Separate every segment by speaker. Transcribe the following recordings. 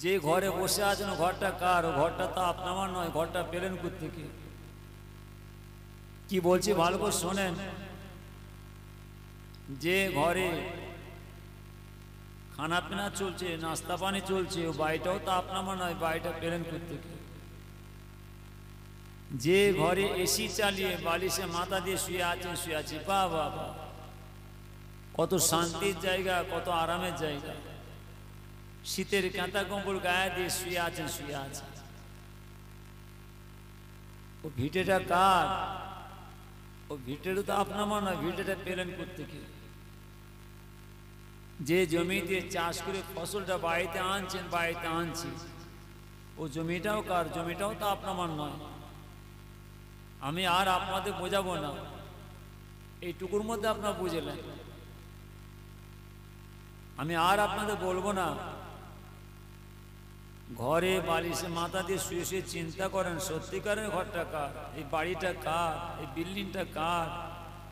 Speaker 1: যে ঘরে বসে আছেন ঘরটা কার? ঘরটা তো আপনার নয়, ঘরটা পেলেন কোত্থেকে? কি বলছি ভালো করে শোনেন। যে ঘরে খানা পিনা চলছে, নাস্তা পানি চলছে, ও বাড়িটাও তো আপনার নয়, বাড়িটা পেলেন কোত্থেকে? যে ঘরে এসি চালিয়ে বালিশে মাথা দিয়ে শুয়ে আছেন, শুয়ে আছি, বাহ বাহ বাহ, কত শান্তির জায়গা, কত আরামের জায়গা। শীতের কাঁথা কম্বল গায়ে দিয়ে শুয়ে আছেন, শুয়ে আছেন। ও ভিটেটা কার? ও ভিটেরও তো আপনার নয়, ভিটেটা পেলেন কোত্থেকে? যে জমিতে চাষ করে ফসলটা বাড়িতে আনছেন, বাড়িতে আনছি, ও জমিটাও কার? জমিটাও তো আপনার নয়। আমি আর আপনাদের বোঝাবো না, এইটুকুর মধ্যে আপনারা বুঝলেন। আমি আর আপনাদের বলবো না। ঘরে বালিশে মাথা দিয়ে শুয়ে শুয়ে চিন্তা করেন, সত্যিকারের ঘরটা কার? এই বাড়িটা কার? এই বিল্ডিংটা কার?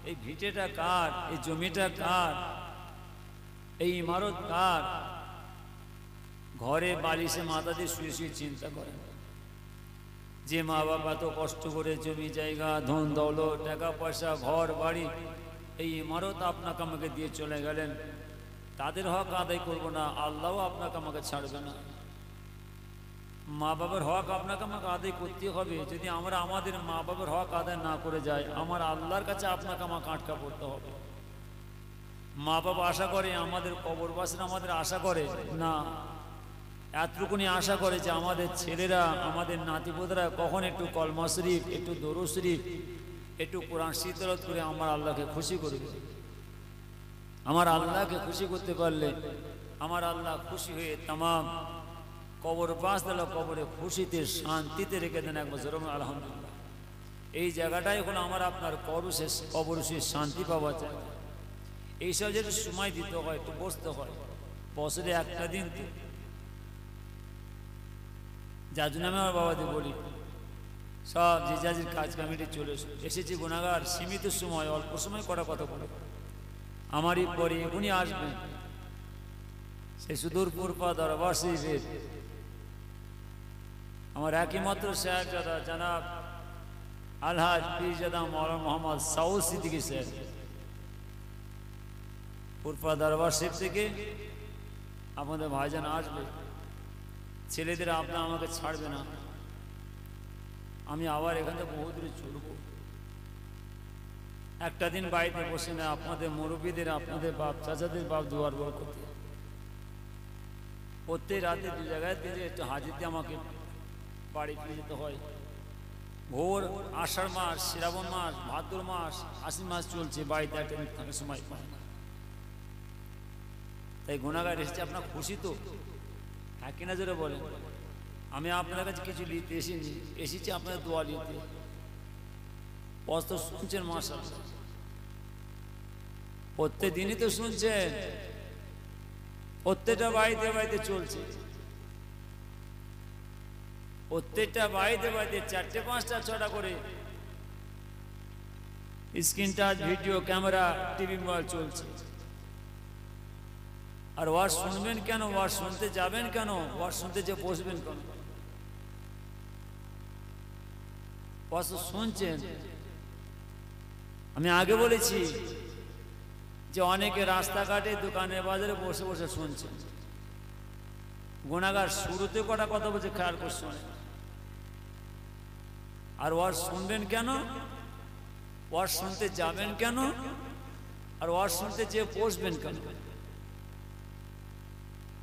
Speaker 1: এই ভিটেটা কার? এই জমিটা কার? এই ইমারত কার? ঘরে বালিশে মাথা দিয়ে শুয়ে শুয়ে চিন্তা করেন। যে মা বাবা তো কষ্ট করে জমি জায়গা, ধন দৌলত, টাকা পয়সা, ঘর বাড়ি, এই ইমারত আপনাকে আমাকে দিয়ে চলে গেলেন, তাদের হক আদায় করবো না, আল্লাহও আপনাকে আমাকে ছাড়বে না। মা বাবার হক আপনাকে আমাকে আদায় করতে হবে। যদি আমরা আমাদের মা বাবার হক আদায় না করে যাই, আমার আল্লাহর কাছে আপনাকে আমাকে আটকা পড়তে হবে। মা বাবা আশা করে, আমাদের কবরবাসীরা আমাদের আশা করে না, এতটুকুনি আশা করে যে আমাদের ছেলেরা, আমাদের নাতিপুতরা কখন একটু কলমা শরীফ, একটু দরুদ শরীফ, একটু কোরআন শীতলত করে আমার আল্লাহকে খুশি করবে। আমার আল্লাহকে খুশি করতে পারলে আমার আল্লাহ খুশি হয়ে তামাম কবর বাস দিল, কবরে খুশিতে শান্তিতে রেখে দেন। একবার জোরে আলহামদুলিল্লাহ। এই জায়গাটাই হলো আমার আপনার কবর শেষ শান্তি পাওয়া যায়। এইসব যেটা সময় দিতে হয়, একটু বসতে হয়, বছরে একটা দিন। যার জন্য আমি আমার বাবাদের বলি, সব যে যাদের কাজ কামিটি চলে এসেছি গুনাহগার, সীমিত সময়, অল্প সময় করা কথা বলে আমারই পরে এখনই আসবেন সে সুদূর পূর্বা দরবার শরীফের আমার একই মাত্র সাহেবজাদা জনাব আলহাজ পীরজাদা মৌলানা মোহাম্মদ সাউদ সিদ্দিকী সাহেব, পূর্বা দরবার শরীফ থেকে আপনাদের ভাইজান আসবে। ছেলেদের আপনার আমাকে ছাড়বে না, আমি আবার এখান থেকে বহু দূরে চলব। একটা দিন বাড়িতে বসে না, আপনাদের মুরব্বীদের, আপনাদের বাপ চাচাদের বাপ দুয়ার বড় করতে, প্রত্যেক রাতে দু জায়গায় থেকে একটু হাজির দিয়ে আমাকে বাড়ি ফিরে যেতে হয়। ভোর আষাঢ় মাস, শ্রাবণ মাস, ভাদ্র মাস, আশ্বিন মাস চলছে, বাড়িতে একটা দিন থাকার সময় পায় না। তাই গুনাহগার এসেছে, আপনার খুশি তো? হ্যাঁ কিনা জোরে বলেন। আমি আপনার কাছে কিছু নিতে এসেছি আপনাদের দোয়া নিতে। কষ্ট শুনছেন মাশাআল্লাহ, প্রত্যেক দিনই তো শুনছেন, প্রত্যেকটা বাড়িতে বাড়িতে চলছে, প্রত্যেকটা বাড়িতে বাড়িতে 4টে 5টা 6টা করে screen touch, video, camera, TV, mobile চলছে। আর ওয়াজ শুনবেন কেন? ওয়াজ শুনতে যাবেন কেন? ওয়াজ শুনতে যে বসবেন কেন? ওয়াজ শুনছেন। আমি আগে বলেছি যে অনেকে রাস্তাঘাটে, দোকানে, বাজারে বসে বসে শুনছেন। গুনাহগার শুরুতে কটা কথা বলছে খেয়াল করে শোনেন। আর ওয়াজ শুনবেন কেন? ওয়াজ শুনতে যাবেন কেন? আর ওয়াজ শুনতে যে বসবেন কেন?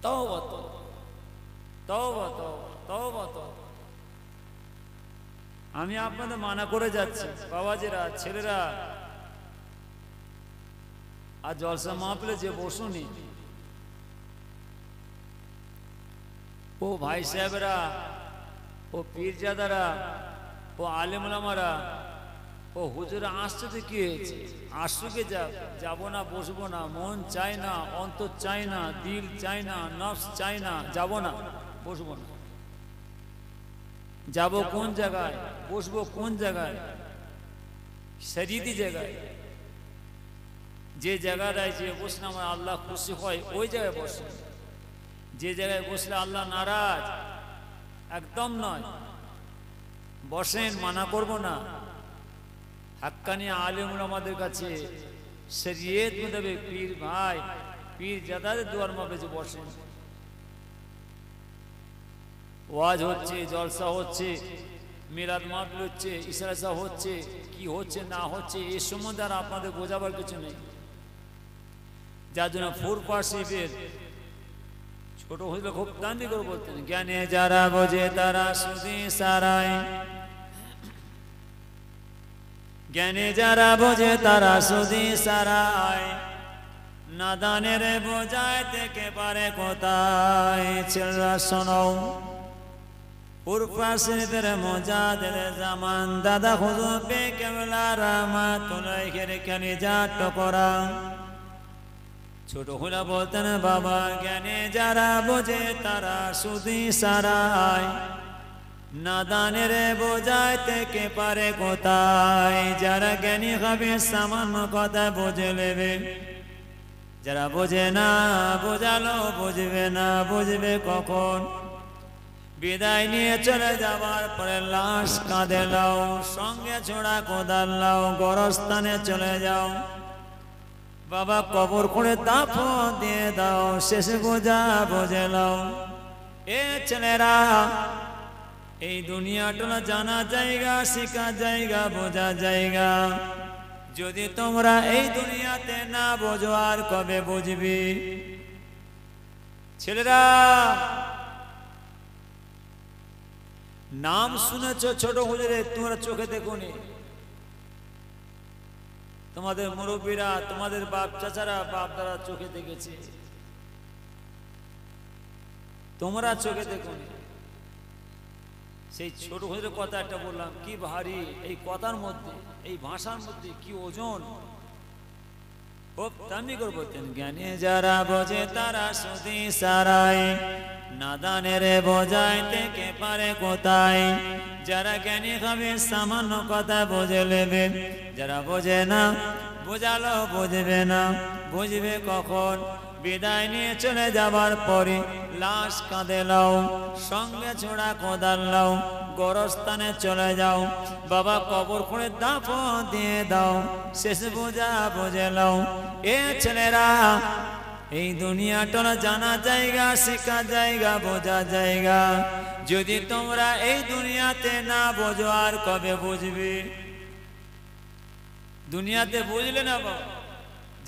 Speaker 1: তওবা তওবা তওবা তওবা। আমি আপনাদের মানা করে যাচ্ছি বাবাজিরা, ছেলেরা, আর জলসা মাহফিলে যে বসুনি, ও ভাই সাহেবরা, ও পীরজাদারা, ও আলেম ওলামারা, ও হুজুরা, আসছে তো কি হয়েছে? আসুকে যাবো না, বসবো না, মন চায় না, অন্তর চায় না, দিল চায় না, নফস চায় না, যাবো না, বসবো না। যাবো কোন জায়গায়? বসবো কোন জায়গায়? শরীয়তি জায়গায়। যে জায়গাটায় যে বসলে আমার আল্লাহ খুশি হয়, ওই জায়গায় বসে। যে জায়গায় বসলে আল্লাহ নারাজ, একদম নয়। বসেন, মানা করব না। হাক্কানি আলেম আমাদের কাছে শরীয়ত মোতাবেক পীর ভাই, পীর জাদাদের দুয়ার মাপেছে, বসেন। ওয়াজ হচ্ছে, জলসা হচ্ছে, মিলাদ মাহফিল হচ্ছে, ইসরাসা হচ্ছে, কি হচ্ছে না হচ্ছে এর সম্বন্ধে আর আপনাদের বোঝাবার কিছু নেই। যার জন্য ফুরপাশিপের ছোট হইলে খুব দান্দি করে বলতেন, জ্ঞানে যারা বোঝে তারা সুদি সারায়, জ্ঞানে যারা বোঝে তারা সুদি সারায়, নাদানের বোঝায় থেকে পারে কোথায়। ছেলেরা শোনো, ফুরপাশিপের মোজাদের জামান দাদা হুজুর পে কেবলা রাহমাতুল্লাহ খেলে যা টকরা। ছোট হলে বলতেন বাবা, জ্ঞানে যারা বোঝে তারা সুদি সারায়, নাদানের বোঝায় থেকে পারে কোথায়। যারা জ্ঞানী হবে সামান্য কথা বুঝে নেবে, যারা বোঝে না বোঝালো বুঝবে না, বুঝবে কখন। বিদায় নিয়ে চলে যাবার পরে লাশ কাঁধে লাও, সঙ্গে ছোড়া কোদাল লাও, গোরস্থানে চলে যাও। বাবা কবর করে দাফন দিয়ে দাও, শেষ বোঝা বোঝে লাও। এ ছেলেরা, এই দুনিয়াটা জানা জায়গা, শিখা জায়গা, বোঝা জায়গা। যদি তোমরা এই দুনিয়াতে না বোঝো আর কবে বুঝবি? ছেলেরা, নাম শুনেছ ছোট হুজুরে, তোমরা চোখে দেখোনি। তোমাদের মুরব্বীরা, তোমাদের বাপ চাচারা, বাপ দাদা চোখে দেখেছে, তোমরা চোখে দেখোনি। সেই ছোট হুজুরের কথা একটা বললাম, কি ভারী এই কথার মধ্যে, এই ভাষার মধ্যে কি ওজন। খুব দামি করে বলতেন, জ্ঞানে যারা বোঝে তারা সুদি সারায়, নাদানের বোঝায় থেকে পারে কোথায়। যারা জ্ঞানী হবে সামান্য কথা বুঝে নেবে, যারা বোঝে না বোঝালো বুঝবে না, বুঝবে কখন। বিদায় নিয়ে চলে যাবার পরে লাশ কাঁধে লাও, সঙ্গে ছোড়া কোদাল লাও, গোরস্থানে চলে যাও। বাবা কবর করে দাফন দিয়ে দাও, শেষ বোঝা বুঝে লাও। এ ছেলেরা, এই দুনিয়াটা জানা জায়গা, শেখা জায়গা, বোঝা জায়গা। যদি তোমরা এই দুনিয়াতে না বোঝো আর কবে বুঝবে? দুনিয়াতে বুঝলে না বাবা,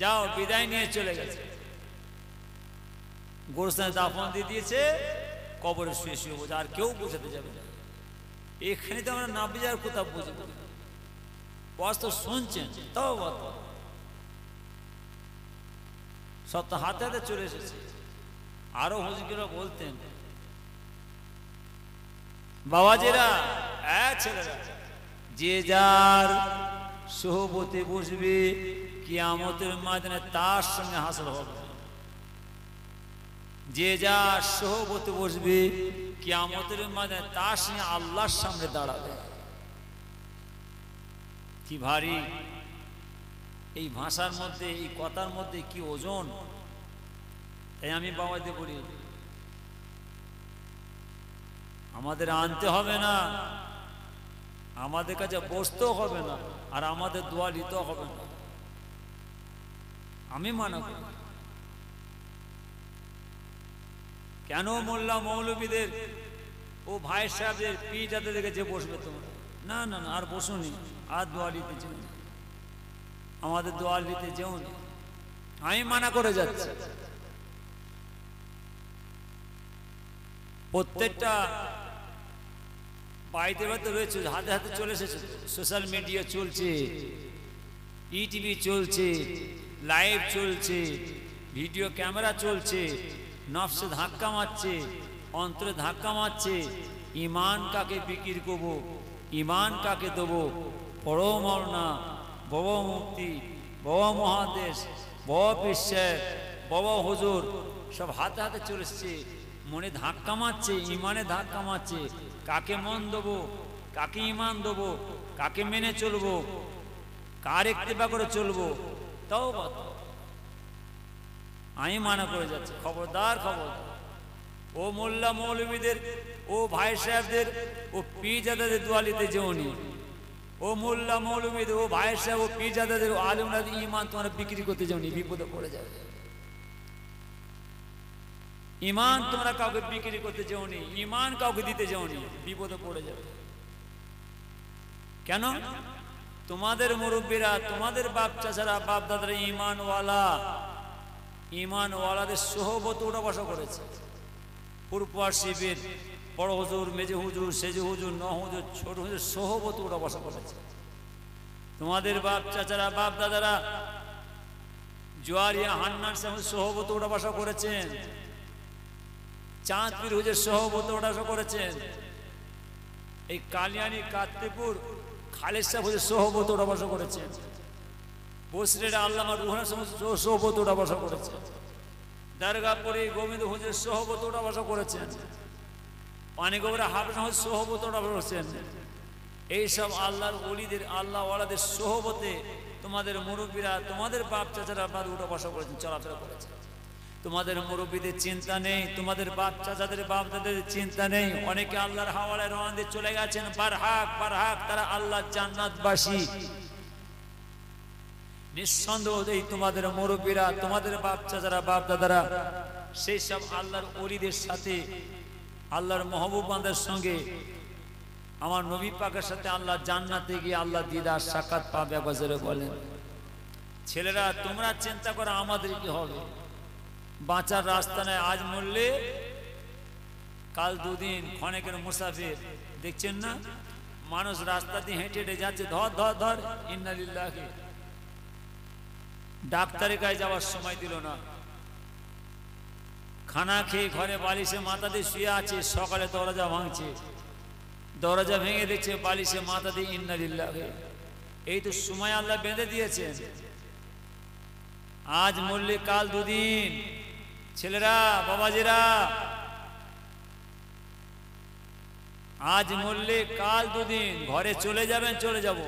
Speaker 1: যাও, বিদায় নিয়ে চলে গেছে, গোরস্থানে দাফন দিয়ে দিয়েছে, কবরে শুয়ে শুয়ে বোঝা, আর কেউ বোঝাতে যাবে না। এখানে তো আমরা না বুঝে আর কোথাও বুঝবো? ওয়াজ তো শুনছেন, তাও সব তো হাতে হাতে চলে এসেছে। আরো হুজুরেরা বলতেন, বাবাজিরা, ছেলেরা, যে যার সোহবতে বসবে কিয়ামতের ময়দানে তার সঙ্গে হাসর হবে। যে যার সোহবতে বসবে কিয়ামতের ময়দানে তার সঙ্গে আল্লাহর সামনে দাঁড়াবে। কি ভারী এই ভাষার মধ্যে, এই কথার মধ্যে কি ওজন। তাই আমি বাবাদের বলি, আমাদের আনতে হবে না, আমাদের কাছে বসতেও হবে না, আর আমাদের দোয়া নিতেও হবে না। আমি মানা করি, কেন মোল্লা মৌলবীদের ও ভাই সাহেবদের পিঠাতে দেখেছে বসবে তোমরা? না না না, আর বসুনি, আর দোয়া নিতে যেও না, আমাদের দোয়া নিতে যেও না। আমি মানা করে যাচ্ছি। প্রত্যেকটা বাড়িতে বাড়িতে রয়েছে, হাতে হাতে চলে এসেছে, সোশ্যাল মিডিয়া চলছে, ইটিভি চলছে, লাইভ চলছে, ভিডিও ক্যামেরা চলছে। নফসে ধাক্কা মারছে, অন্তরে ধাক্কা মারছে। ইমান কাকে বিক্রি করবো, ইমান কাকে দেবো? বড় মরনা, বড় মুক্তি, বড় মহাদেশ, বড় বিশ্বের, বড় হুজুর সব হাতে হাতে চলে এসছে। মনে ধাক্কা মারছে, ইমানে ধাক্কা মারছে। কাকে মন দেবো, কাকে ইমান দেবো, কাকে মেনে চলবো, কার ইত্তেবা করে চলবো? তাও আমি মানা করে যাচ্ছি, খবরদার খবরদার। ও মোল্লা মৌলবীদের, ও ভাই সাহেবদের, ও পীরজাদাদের দোয়ালিতে যেওনি। ও মোল্লা মৌলবীদের, ও ভাই সাহেব, ও পীরজাদাদের, ও আলেমদের ঈমান তোমরা বিক্রি করতে যাওনি, বিপদে পড়ে যাবে। ঈমান তোমরা কাউকে বিক্রি করতে যাওনি, ঈমান কাউকে দিতে যাওনি, বিপদে পড়ে যাবে। কেন? তোমাদের মুরব্বীরা, তোমাদের বাপ চাচারা, বাপ দাদারা ঈমানওয়ালা, ঈমানওয়ালাদের সোহবতে ওঠা বসা করেছে। পুরপুয়ার শিবির, বড় হুজুর, মেজে হুজুর, সেজে হুজুর, ন হুজুর, ছোট হুজুর সোহবতে ওঠা বসা করেছে। তোমাদের বাপ চাচারা, বাপ দাদারা জোয়ারিয়া হান্নান সাহেব সোহবতে ওঠা বসা করেছেন। চাঁদপুর হুজুর সোহবতে ওঠা বসা করেছেন। এই কালিয়ানি কাত্তিপুর খালেদ সাহেব হুজুর সোহবতে ওঠা বসা করেছেন। বসিরের আল্লামা রুহান সোহবতে ওঠা বসা করেছেন। দরগাপুরে গোবিন্দ হুজুর সোহবতে ওঠা বসা করেছেন। পানিগোবরা হাফেজ হুজুর সোহবতে ওঠা বসা করেছেন। এইসব আল্লাহর ওলিদের, আল্লাহ ওয়ালাদের সোহবতে তোমাদের মুরব্বীরা, তোমাদের বাপ চাচারা আপনাদের উঠা বসা করেছেন, চলাফেরা করেছেন। তোমাদের মুরব্বীদের চিন্তা নেই, তোমাদের বাপ চাচাদের, বাপ দাদাদের চিন্তা নেই। অনেকে আল্লাহর হাওয়ালায় রওনা দিয়ে চলে গেছেন, বারহাক বারহাক, তারা আল্লাহর জান্নাতবাসী। নিঃসন্দেহ এই তোমাদের মুরব্বীরা, তোমাদের বাপ চাচারা, বাপ দাদারা সেই সব আল্লাহর ওলিদের সাথে, আল্লাহর মাহবুব বান্দার সঙ্গে, আমার নবী পাকের সাথে আল্লাহ জান্নাতে গিয়ে আল্লাহ দিদার সাক্ষাৎ পাবে। বাজারে বলেন ছেলেরা, তোমরা চিন্তা করো আমাদের কি হবে। বাঁচার রাস্তা নেই। আজ মরলে কাল দুদিন ক্ষণেকের মুসাফির। দেখছেন না মানুষ রাস্তা দিয়ে হেঁটে হেঁটে যাচ্ছে, ধর ধর ধর, ইন্না লিল্লাহি। ডাক্তারের কাছে যাওয়ার সময় দিল না, খানা খেয়ে ঘরে বালিশে মাথা দিয়ে শুয়ে আছে, সকালে দরজা ভাঙছে, দরজা ভেঙে দেখছে বালিশে মাথা দিয়ে ইন্না লিল্লাহি। এই তো সময় আল্লাহ বেঁধে দিয়েছেন। আজ মরলে কাল দুদিন। ছেলেরা, বাবাজিরা, আজ মরলে কাল দুদিন। ঘরে চলে যাবেন, চলে যাব,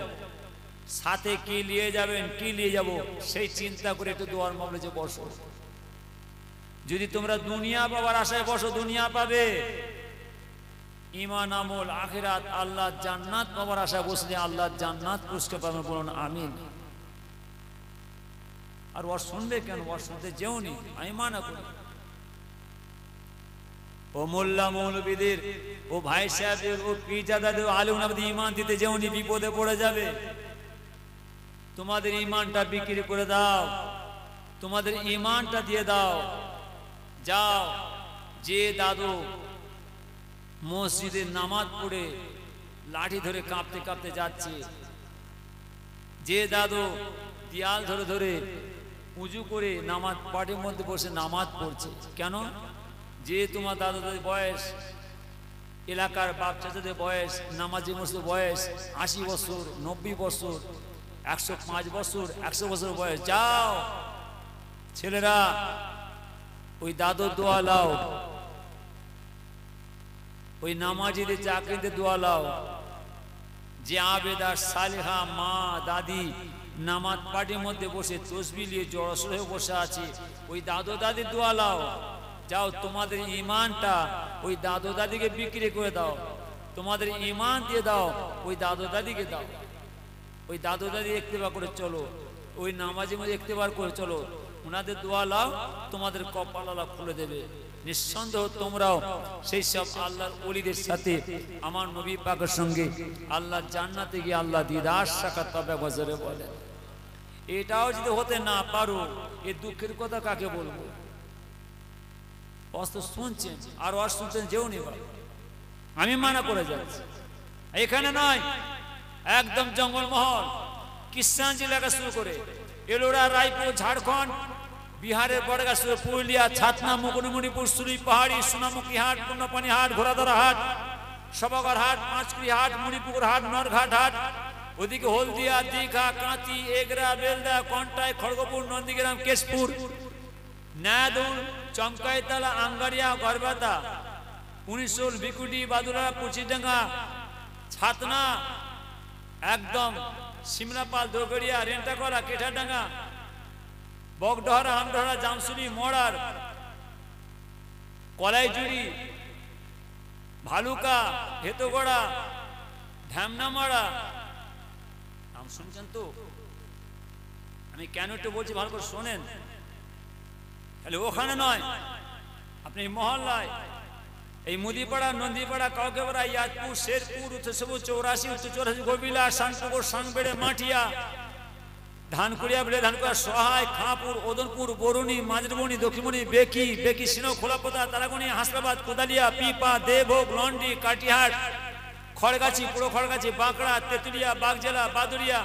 Speaker 1: সাথে কি নিয়ে যাবেন, কি নিয়ে যাব, সেই চিন্তা করে একটু দোয়ার মামলাতে বসো। যদি তোমরা দুনিয়া পাবার আশায় বসো, দুনিয়া পাবে। ঈমান, আমল, আখিরাত, আল্লাহ জান্নাত পাবার আশায় বসলে আল্লাহ জান্নাত পুরস্কার পাবেন। বলুন আমিন। আর ওর শুনবে কেন? ওর শুনতে যেওনি, আমি মানা করি। ও মোল্লা মৌলবীদের, ও ভাই সাহেবদের, ও পীরজাদাদের, আলেমদের ঈমান দিতে যেওনি, বিপদে পড়ে যাবে। তোমাদের ঈমানটা বিক্রি করে দাও, তোমাদের ঈমানটা দিয়ে দাও। যাও, যে দাদু মসজিদে নামাজ পড়ে লাঠি ধরে কাঁপতে কাঁপতে যাচ্ছে, যে দাদু দেয়াল ধরে ধরে উঁচু করে নামাজ পাঠের মধ্যে বসে নামাজ পড়ছে, কেন? যে তোমার দাদু দাদির বয়স, এলাকার বাপ চাচাদের বয়স, নামাজি মসজিদের বয়স 80 বছর, 90 বছর, 105 বছর, 100 বছর বয়স। যাও ছেলেরা, ওই দাদুর দোয়া লাও, ওই নামাজিদের চাকরিতে দোয়া লাও। যে আবেদা সালেহা মা দাদি নামাজ পাঠের মধ্যে বসে তসবিহ নিয়ে জড়সড় হয়ে বসে আছে, ওই দাদু দাদির দোয়া লাও। যাও, তোমাদের ঈমানটা ওই দাদু দাদিকে বিক্রি করে দাও, তোমাদের ঈমান দিয়ে দাও, ওই দাদু দাদিকে দাও। ওই দাদু দাদি ইক্তেবা করে চলো, ওই নামাজের মধ্যে ইক্তেবার করে চলো, ওনাদের দোয়া লাও, তোমাদের কপাল আল্লাহ খুলে দেবে। নিঃসন্দেহ তোমরাও সেই সব আল্লাহর ওলিদের সাথে, আমার নবী পাকের সঙ্গে আল্লাহ জান্নাতে গিয়ে আল্লাহ দিদার সাক্ষাৎ পাবে। বাজারে বলে এটাও যদি হতে না পারো, এই দুঃখের কথা কাকে বলবো? অস্ত শুনছেন আর অস শুনছেন, যেও নি। আমি মানা করে যাচ্ছি, এখানে নয়, একদম জঙ্গলমহল, কিষানজি লেখা শুরু করে এলোরা, রায়পুর, ঝাড়খণ্ড, বিহারের বড়গা শুরু, পুরুলিয়া, ছাতনা, মুকুটমণিপুর, সুরি পাহাড়ি, সোনামুখী হাট, পূর্ণপানি হাট, ঘোড়াধরা হাট, সবাগড় হাট, পাঁচকুড়ি হাট, মণিপুর হাট, নরঘাট হাট, ওদিকে হলদিয়া, দীঘা, কাঁচি, এগরা, বেলদা, কন্টাই, খড়গপুর, নন্দীগ্রাম, কেশপুর, নায়াদুল, চমকাইতলা, আঙ্গারিয়া, গড়বেতা, 19 বিকুটি, বাদুরা, পুচিডাঙ্গা, ছাতনা, একদম সিমলাপাল, দোগড়িয়া, রেন্টাকলা, কেঠাডাঙ্গা, বগডহরা, আমডহরা, জামশুলি, মড়ার, কলাইজুড়ি, ভালুকা, হেতগড়া, ঢ্যামনামারা, নাম শুনছেন তো? আমি কেন একটু বলছি ভালো করে শোনেন। তাহলে ওখানে নয়, আপনি মহল্লায়, এই মুদিপাড়া, নন্দীপাড়া, কাউকেপাড়া, ইয়াদপুর, শেরপুর, উত্তরসবুজ, 84, উত্তর 84, গোবিলা, শানপুকুর, শানবেড়ে, মাটিয়া, ধানকুড়িয়া, বেড়ে ধানকুড়া, সহায়, খাঁপুর, ওদনপুর, বরুণী, মাঝরবনি, দক্ষিণমণি, বেকি, সিনো, খোলাপোতা, তারাগণি, হাসনাবাদ, কোদালিয়া, পিপা, দেবভোগ, লন্ডি, কাটিহাট, খড়গাছি, পুরো খড়গাছি, বাঁকড়া, তেতুলিয়া, বাগজেলা, বাদুরিয়া,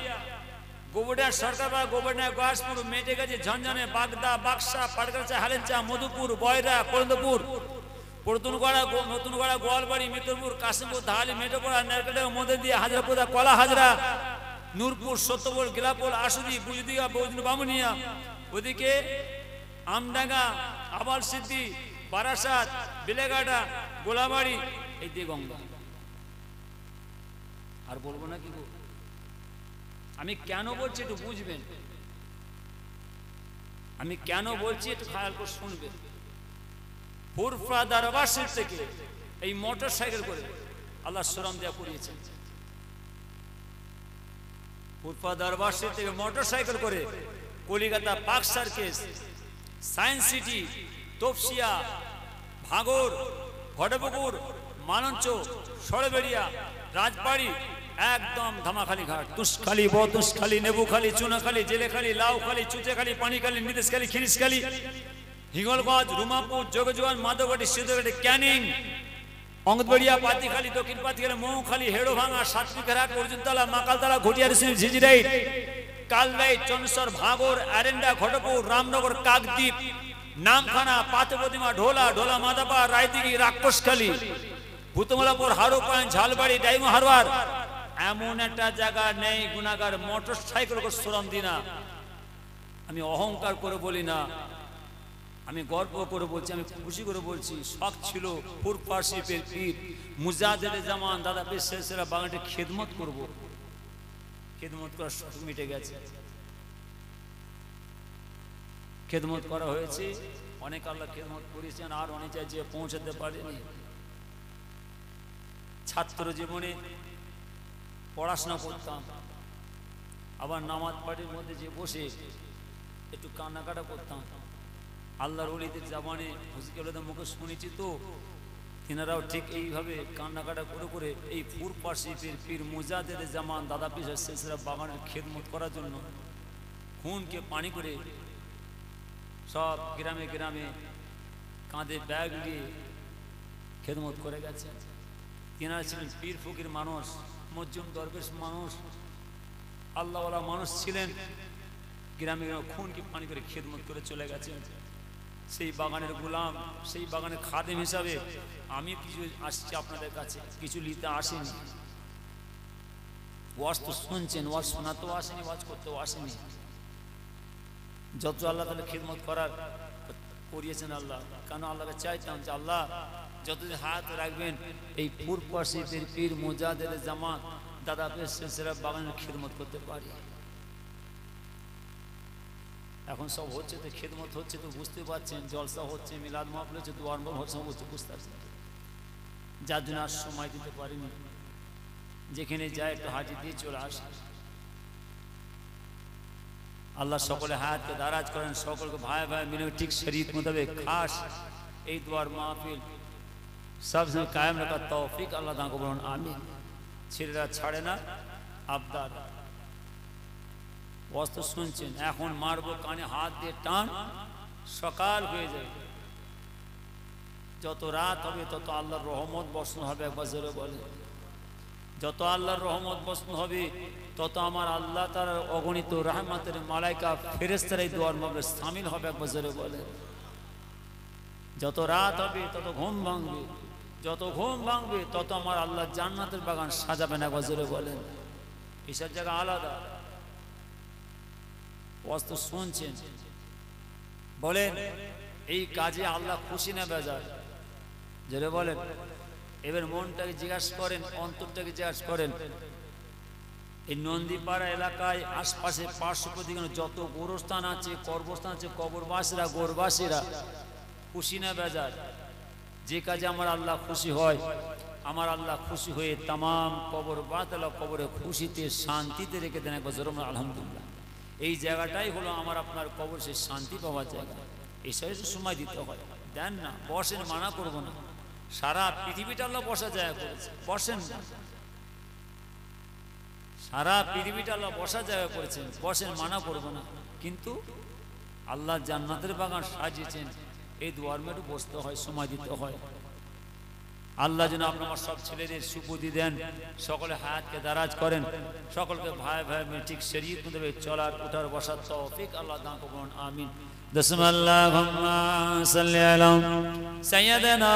Speaker 1: গোবরডাঙ্গা, সরকারপাড়া, গোবরডাঙ্গা, গয়াসপুর, মেটেগাছি, ঝঞ্ঝনে, বাগদা, বাক্সা, পাটগাছা, হালেঞ্চা, মধুপুর, বয়রা, করন্দপুর, নতুনগড়া, গোয়ালবাড়ি, মিত্রপুর, কাশিমপুর, ধালি, মেটোপাড়া, নেরকাটা, মধ্যদিয়া, হাজারপোদা, কলা হাজরা, নূরপুর, সত্যপুর, গিলাপুর, আশুদি, বুজদিয়া, বৌদিন, বামুনিয়া, ওদিকে আমডাঙ্গা, আবাল সিদ্ধি, বারাসাত, বেলেঘাটা, গোলাবাড়ি, এই দিয়ে গঙ্গা। আর বলবো না কি? আমি কেন বলছি একটু বুঝবেন, আমি কেন বলছি একটু খেয়াল করে শুনবেন। ফুরফা দরবার শরীফ থেকে এই মোটর সাইকেল করে আল্লাহ শরম দেয়া করিয়েছেন। ফুরফা দরবার শরীফ থেকে মোটর সাইকেল করে Calcutta, park সার্কেস, science city, Topsia, ভাগর, Ghatpukur, মালঞ্চ, সরবেড়িয়া, রাজবাড়ি, একদম ধামাখালি ঘাট, তুষখালি, বতুষখালি, নেবুখালি, চুনাখালি, জেলেখালি, লাউখালি, চুচেখালি, পানিখালি, নিদেশখালি, খিরিশখালি, হিঙ্গলগঞ্জ, রুমাপুর, যোগজোয়ান, মাধবঘাটি, সিদ্ধঘাটি, ক্যানিং, অঙ্গদবেড়িয়া, পাতিখালি, দক্ষিণ পাতিখালি, মৌখালি, হেড়োভাঙা, সাতমিকেরহাট, অর্জুনতলা, মাকালতলা, ঘটিয়ার, ঝিঝিরাইট, কালবাইট, চন্দ্রেশ্বর, ভাগর, আরেন্ডা, ঘটপুর, রামনগর, কাকদ্বীপ, নামখানা, পাথপ্রতিমা, ঢোলা, মাদাপা, রায়দিঘি, রাক্ষসখালি, ভূতমলাপুর, হারোপাইন, ঝালবাড়ি, ডাইমো হারবার, এমন একটা জায়গা নেই গুনাগার মোটর সাইকেল করে শ্রম দিনা। আমি অহংকার করে বলি না, আমি গর্ব করে বলছি, আমি খুশি করে বলছি। শখ ছিল ফুরফা শরীফের পীর মুজাদ্দেদে জামান দাদা পীর সিলসিলা বাগানটি খেদমত করব, খেদমত করার শখ মিটে গেছে, খেদমত করা হয়েছে। অনেক আল্লাহ খেদমত করেছেন, আর অনেক যে পৌঁছাতে পারেনি। ছাত্র জীবনে পড়াশোনা করতাম, আবার নামাজ পাঠের মধ্যে যে বসে একটু কান্নাকাটা করতাম। আল্লাহর ওলিদের জামানে হুজুরদের মুখে শুনেছি তো, তিনারাও ঠিক এইভাবে কান্নাকাটা করে করে এই ফুরফা শরীফের পীর মুজাদ্দেদে জামান দাদা পীর সিলসিলা বাগানের খেদমত করার জন্য খুনকে পানি করে সব গ্রামে গ্রামে কাঁধে ব্যাগ নিয়ে খেদমত করে গেছে। তিনারা ছিলেন পীর ফকির মানুষ, মজ্জুম দরবেশ মানুষ, আল্লাহওয়ালা মানুষ ছিলেন। গ্রামে খুনকে পানি করে খেদমত করে চলে গেছেন। সেই বাগানের গোলাম, সেই বাগানের খাদেম হিসাবে আমি কিছু আসছি আপনাদের কাছে, কিছু নিতে আসেনি। ওয়াজ তো শুনছেন, ওয়াজ শোনাতেও আসেনি, ওয়াজ করতেও আসেনি। যত আল্লাহ তাহলে খেদমত করার করিয়েছেন আল্লাহ। কেন আল্লাহকে চাইতাম যে আল্লাহ যতদিন হাত রাখবেন এই ফুরফা শরীফের পীর মুজাদ্দেদে জামান দাদা পীর সিলসিলা বাগানের খেদমত করতে পারি। এখন সব হচ্ছে তো, খেদমত হচ্ছে তো, বুঝতে পারছেন, জলসা হচ্ছে, মিলাদ মাহফিল হচ্ছে, দোয়ার হচ্ছে, হচ্ছে, বুঝতে পারছেন। যার জন্য আর সময় দিতে পারিনি, যেখানে যায় একটু হাজির দিয়ে চলে আসে। আল্লাহ সকলে হায়াতকে দারাজ করেন, সকলকে ভাই ভাই মিলে ঠিক শরীয়ত মোতাবেক খাস এই দোয়ার মাহফিল সবসময় কায়েম রাখার তৌফিক আল্লাহ তাআলা বলুন আমিন। ছেলেরা ছাড়ে না আবদার। বস্তু শুনছেন, এখন মারবো কানে হাত দিয়ে টান, সকাল হয়ে যাবে। যত রাত হবে তত আল্লাহর রহমত বর্ষণ হবে, একবার জোরে বলে। যত আল্লাহর রহমত বর্ষণ হবে তত আমার আল্লাহ তার অগণিত রহমতের মালাইকা ফেরেশতারা এই দোয়ার মধ্যে শামিল হবে, একবার জোরে বলে। যত রাত হবে তত ঘুম ভাঙবে, যত ঘুম ভাঙবে তত আমার আল্লাহ জান্নাতের বাগান সাজাবেন, একবার জোরে বলেন। এসব জায়গা আলাদা। বস্তু শুনছেন, বলেন এই কাজে আল্লাহ খুশি না বেজার? জোরে বলেন। এবার মনটাকে জিজ্ঞাসা করেন, অন্তরটাকে জিজ্ঞাসা করেন। এই নন্দীপাড়া এলাকায় আশপাশে পার্শ্ববর্তী যত গোরস্থান আছে, কবরস্থান আছে, কবরবাসীরা গোরবাসীরা খুশি না বেজার? যে কাজে আমার আল্লাহ খুশি হয়, আমার আল্লাহ খুশি হয়ে তামাম কবর বাতলা কবরে খুশিতে শান্তিতে রেখে দেন। একবার জোরে আলহামদুলিল্লাহ। এই জায়গাটাই হলো আমার আপনার কবর, সে শান্তি পাওয়ার জায়গা। এই সব সময় দিতে হয়, দেন না, বসেন, মানা করবো না। সারা পৃথিবীটা আল্লাহ বসা জায়গা করেছে, বসেন না। সারা পৃথিবীটা আল্লাহ বসা জায়গা করেছেন, বসেন, মানা করবো না। কিন্তু আল্লাহ জান্নাতের বাগান সাজিয়েছেন, এই দুয়ার মেটু বসতে হয়, সময় দিতে হয়। আল্লাহ যেন আপনার সব ছেলেদের সুবুদ্ধি দেন, সকলে হায়াতকে দারাজ করেন, সকলকে ভাই ভাই ঠিক শরীয়ত মধ্যে চলার উঠার বসার তৌফিক আল্লাহ দান করুন। আমিন। বিসমিল্লাহুম্মা সাল্লি আলা সাইয়্যিদিনা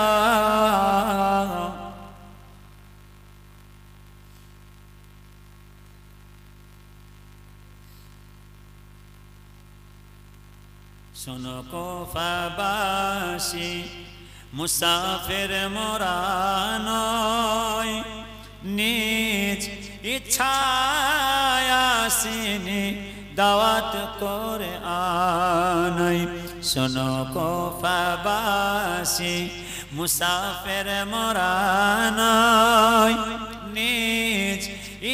Speaker 1: শোনো কুফাবাসী, মুসাফির মোরা নয়, নিজ ইচ্ছায় আসিনি, দাওয়াত করে আনাই। শোনো কুফাবাসী, মুসাফির মোরা নয়, নিজ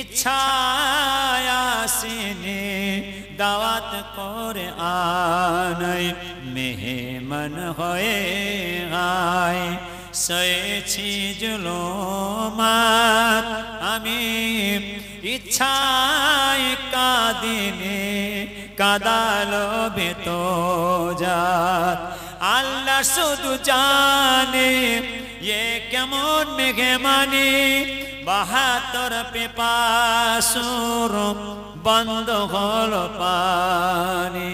Speaker 1: ইচ্ছায় আসিনি, দাওয়াত করে আনাই। মেহমান হয়ে আয় সয়েছি জুলুমাত, আমি ইচ্ছায় কাঁদিনি, কাঁদালো বেতো জাত। আল্লাহ শুধু জানে এ কেমন মেঘমানি, ৭২ পেপাসুর বন্ধ হলো পানি।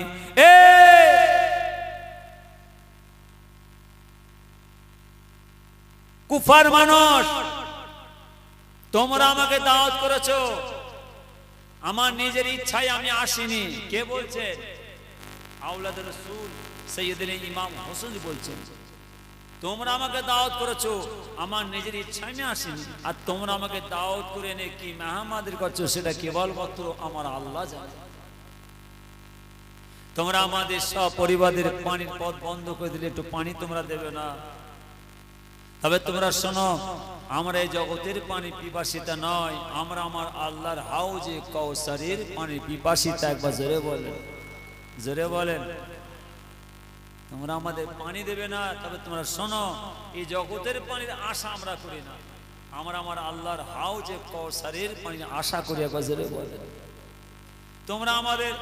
Speaker 1: কুফার মানুষ, তোমরা আমাকে দাওয়াত করেছো, আমার নিজের ইচ্ছায় আমি আসিনি। কে বলছে? আওলাদ রাসূল সৈয়দুল ইমাম হোসেন বলছেন, তোমরা আমাকে দাওয়াত করেছো, আমার নিজের ইচ্ছায় আমি আসিনি। আর তোমরা আমাকে দাওয়াত করে এনে কি মেহমানদারি করছো, সেটা কেবলমাত্র আমার আল্লাহ জানে। তোমরা আমাদের সব পরিবারের পানির পথ বন্ধ করে দিলে একটু পানি তোমরা দেবে না। তবে তোমরা শোনো, আমরা এই জগতের পানি পিপাসিতা নয়, আমরা আমার আল্লাহর হাউজে কাউসারের পানি পিপাসিতা। একবার জোরে বলেন, জোরে বলেন। তোমরা আমাদের পানি দেবে না, তবে তোমরা শোনো, এই জগতের পানির আশা আমরা করি না, আমরা আমার আল্লাহর হাউজে কাউসারের পানির আশা করি। একবার জোরে বলেন। তোমরা আমাদের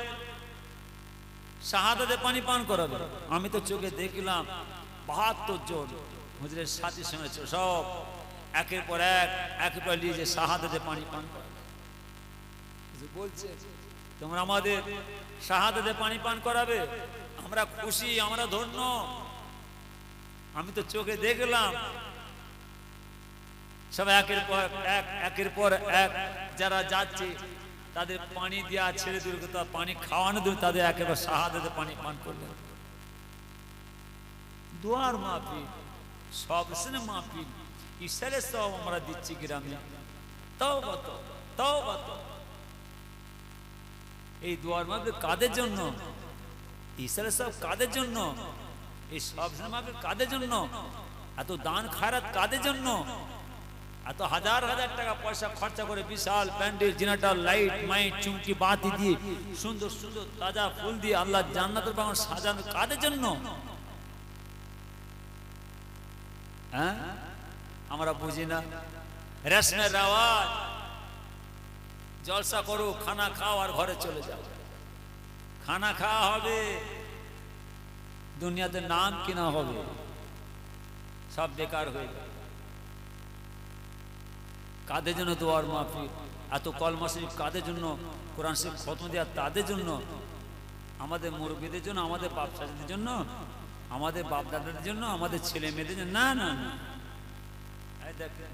Speaker 1: শাহাদাতের পানি পান করাবে। আমি তো চোখে দেখলাম ৭২ জন হুজুরের সাথী শুনেছ, সব একের পর একের পর নিয়ে যে শাহাদাতের পানি পান করে বলছে, তোমরা আমাদের শাহাদাতের পানি পান করাবে। আমরা খুশি, আমরা ধন্য। আমি তো চোখে দেখলাম সব একের পর এক যারা যাচ্ছে, তাদের পানি দেওয়া ছেড়ে দূর, পানি খাওয়ানো দূর, তাদের একেবারে শাহাদাতের পানি পান করবে। দুয়ার মাহফিল, সব শুনে মাহফিল, ঈশ্বরের সব আমরা দিচ্ছি গ্রামে। তওবা তওবা। এই দুয়ার মাহফিল কাদের জন্য? ঈশ্বরের সব কাদের জন্য? এই সব মাহফিল কাদের জন্য? এত দান খায়রাত কাদের জন্য? এত হাজার হাজার টাকা পয়সা খরচা করে বিশাল প্যান্ডেল, জেনারেটর, লাইট, মাইক, চুমকি, বাতি দিয়ে, সুন্দর সুন্দর তাজা ফুল দিয়ে আল্লাহ জান্নাতের বাগান সাজানো কাদের জন্য? হ্যাঁ, আমরা বুঝি না। রেশমের রেওয়াজ, জলসা করো, খানা খাও আর ঘরে চলে যাও। খানা খাওয়া হবে, দুনিয়াতে নাম কিনা হবে, সব বেকার হয়ে যাবে। কাদের জন্য দুয়ার মাহফিল? এত কলমা শরীফ কাদের জন্য? কোরআন শরীফ খতম দেওয়া তাদের জন্য, আমাদের মুরব্বীদের জন্য, আমাদের বাপ চাচাদের জন্য, আমাদের বাপ দাদাদের জন্য, আমাদের ছেলে মেয়েদের জন্য না। না না, দেখেন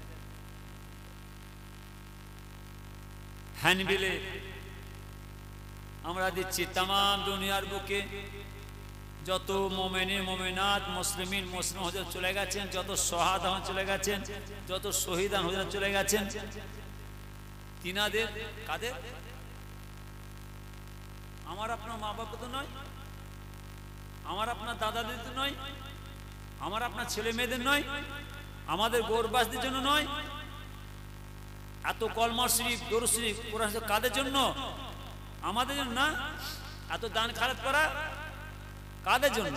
Speaker 1: হ্যান্ডবিলে আমরা দিচ্ছি তাম দুনিয়ার বুকে যত মোমেনে মোমেনাত মুসলিমিন মুসলিম হজরত চলে গেছেন, যত শাহাদা চলে গেছেন, যত শহীদান হজরত চলে গেছেন, তিনাদের কাদের? আমার আপনার মা বাবা তো নয়, আমার আপনার দাদা দিদি তো নয়, আমার আপনার ছেলে মেয়েদের নয়, আমাদের গৌরবাসদের জন্য নয়? এত কলমা শরীফ, দরুদ শরীফ, কোরআন শরীফ কাদের জন্য? আমাদের জন্য না? এত দান খারাপ করা কাদের জন্য?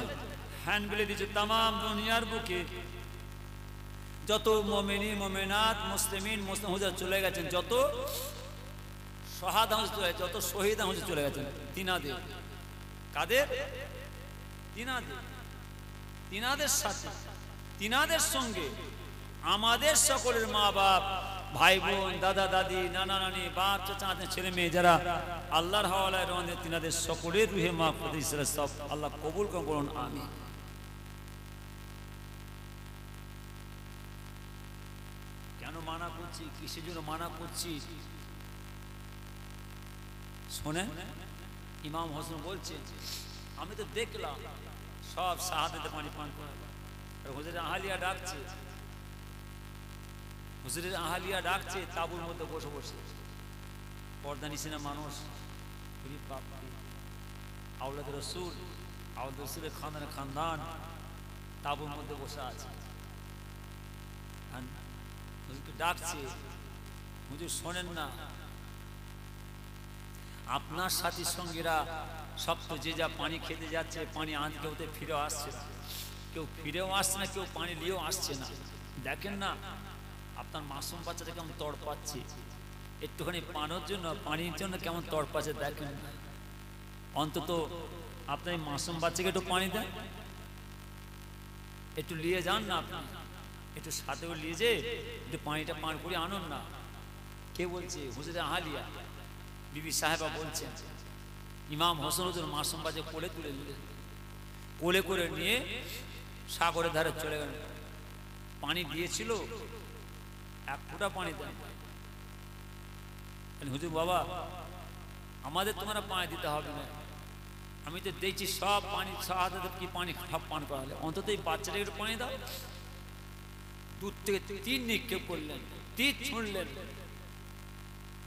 Speaker 1: হ্যান্ড বলে দিচ্ছে তামাম দুনিয়ার বুকে যত মুমিনি মুমিনাত মুসলিমিন মুসলিম হুজুর চলে গেছেন, যত শাহাদা হুজুর চলে, যত শহীদ হুজুর চলে গেছেন, তিনাদের। কাদের? তিনাদের। তিনাদের সাথে, তিনাদের সঙ্গে আমাদের সকলের মা বাপ, ভাই বোন, দাদা দাদি, নানা নানি, বাপ চাচা, ছেলে মেয়ে যারা আল্লাহর হাওয়ালায় রওনা, তিনাদের সকলের রুহে মাগফিরাত ইসরা সব আল্লাহ কবুল করুন, আমিন। কেন মানা করছি, কিসের জন্য মানা করছি শোনেন। ইমাম হোসেন বলছে, আমি তো দেখলাম সব শাহাদাতে পানি পান করে, হুজুরে আহলিয়া ডাকছে, হুজুরের আহলিয়া ডাকছে তাঁবুর মধ্যে বসে বসে, পর্দা নিশিনা মানুষ, আওলাদ রসুল, আওলাদ রসুলের খানদান তাঁবুর মধ্যে বসে আছে, হুজুরকে ডাকছে, হুজুর শোনেন না। আপনার সাথী সঙ্গীরা সব তো যে যা পানি খেতে যাচ্ছে, পানি আনতে হতে ফিরে আসছে না, কেউ ফিরেও আসছে না, কেউ পানি নিয়েও আসছে না। দেখেন না আপনার মাসুম বাচ্চাটা কেমন তড় পাচ্ছে, একটুখানি পানোর জন্য, পানির জন্য কেমন তড় পাচ্ছে দেখেন না। অন্তত আপনার মাসুম বাচ্চাকে একটু পানি দেন, একটু নিয়ে যান না, আপনি একটু সাথেও নিয়ে যে একটু পানিটা পান করে আনুন না। কে বলছে? হুজুরে আহলিয়া বিবি সাহেবা বলছেন, ইমাম হোসেন হুজুর মাসুম বাচ্চা কোলে তুলে নিলেন, কোলে করে নিয়ে সাগরের ধারে চলে গেলেন। পানি দিয়েছিল, এক ফোঁটা পানি দেন। হুজুর বাবা আমাদের তোমরা পানি দিতে হবে না, আমি তো দেখছি সব পানি শাহাদাতে কি পানি সব পান করালে, অন্তত এই বাচ্চাটাকে একটু পানি দাও। দূর থেকে তীর নিক্ষেপ করলেন, তীর ছুঁড়লেন,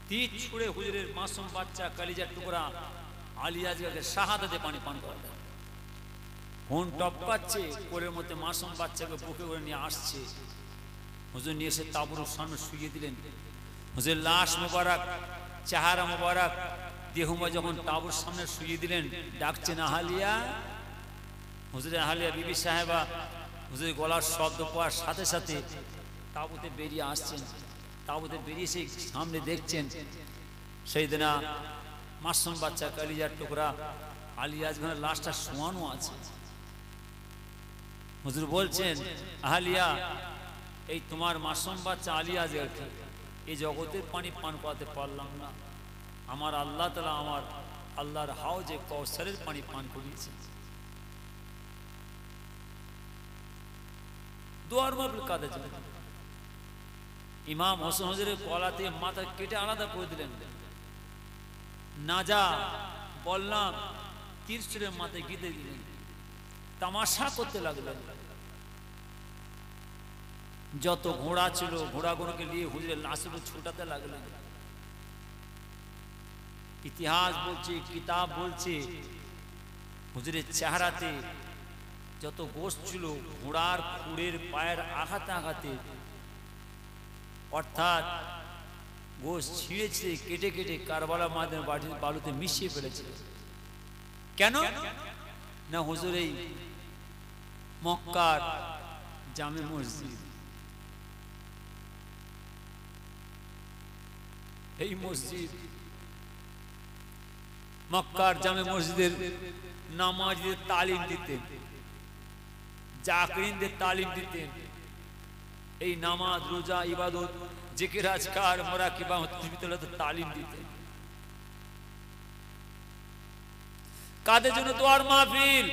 Speaker 1: তীর ছুঁড়ে হুজুরের মাসুম বাচ্চা কালিজার টুকরা আলিয়াজকে শাহাদাতে পানি পান করালেন। খুন টপকাচ্ছে, কোলের মধ্যে মাসুম বাচ্চাকে বুকে করে নিয়ে আসছে, হুজুর নিয়ে এসে তাঁবুর সামনে শুইয়ে দিলেন। হুজুর লাশ মোবারক, চেহারা মোবারক দেহময় যখন তাঁবুর সামনে শুইয়ে দিলেন, ডাকছেন আহলিয়া। হুজুরের আহলিয়া বিবি সাহেবা হুজুরের গলার শব্দ পাওয়ার সাথে সাথে তাঁবুতে বেরিয়ে আসছেন। তাঁবুতে বেরিয়ে সেই সামনে দেখছেন সেই দিনা মাসুম বাচ্চা কালিজার টুকরা আলিয়াজখানের লাশটা শোয়ানো আছে। হুজুর বলছেন, আহলিয়া এই তোমার মাসুম বাচ্চা আলিয়াজকে এই জগতের পানি পান করাতে পারলাম না, আমার আল্লাহ তাআলা আমার আল্লাহর হাউজে কাউসারের পানি পান করিয়েছে। দোয়ার মাহফিল কাদের জন্য? ইমাম হোসেন হুজুরের গলাতে মাথা কেটে আলাদা করে দিলেন, না যা বললাম তীর ছুঁড়ে মাথায় গিতে দিলেন, তামাশা করতে লাগলেন। যত ঘোড়া ছিল ঘোড়াগুলোকে নিয়ে হুজুরের লাশগুলো ছুটাতে লাগলেন। ইতিহাস বলছে, কিতাব বলছে, হুজুরের চেহারাতে যত গোশত ছিল ঘোড়ার খুঁড়ের পায়ের আঘাতে আঘাতে, অর্থাৎ গোশত ছিঁড়ে ছিঁড়ে কেটে কেটে কারবালা মাদের বালুতে মিশিয়ে ফেলেছে। কেন না হুজুর এই মক্কার জামে মসজিদ, এই মসজিদ মক্কার জামে মসজিদের নামাজীদের তালিম দিতেন, জাকিরিনদের তালিম দিতেন। এই নামাজ, রোজা, ইবাদত, জিকির, আজকার, মুরাকিবা, তাসবিহ তালিম দিতেন। কাদের জন্য দোয়ার মাহফিল?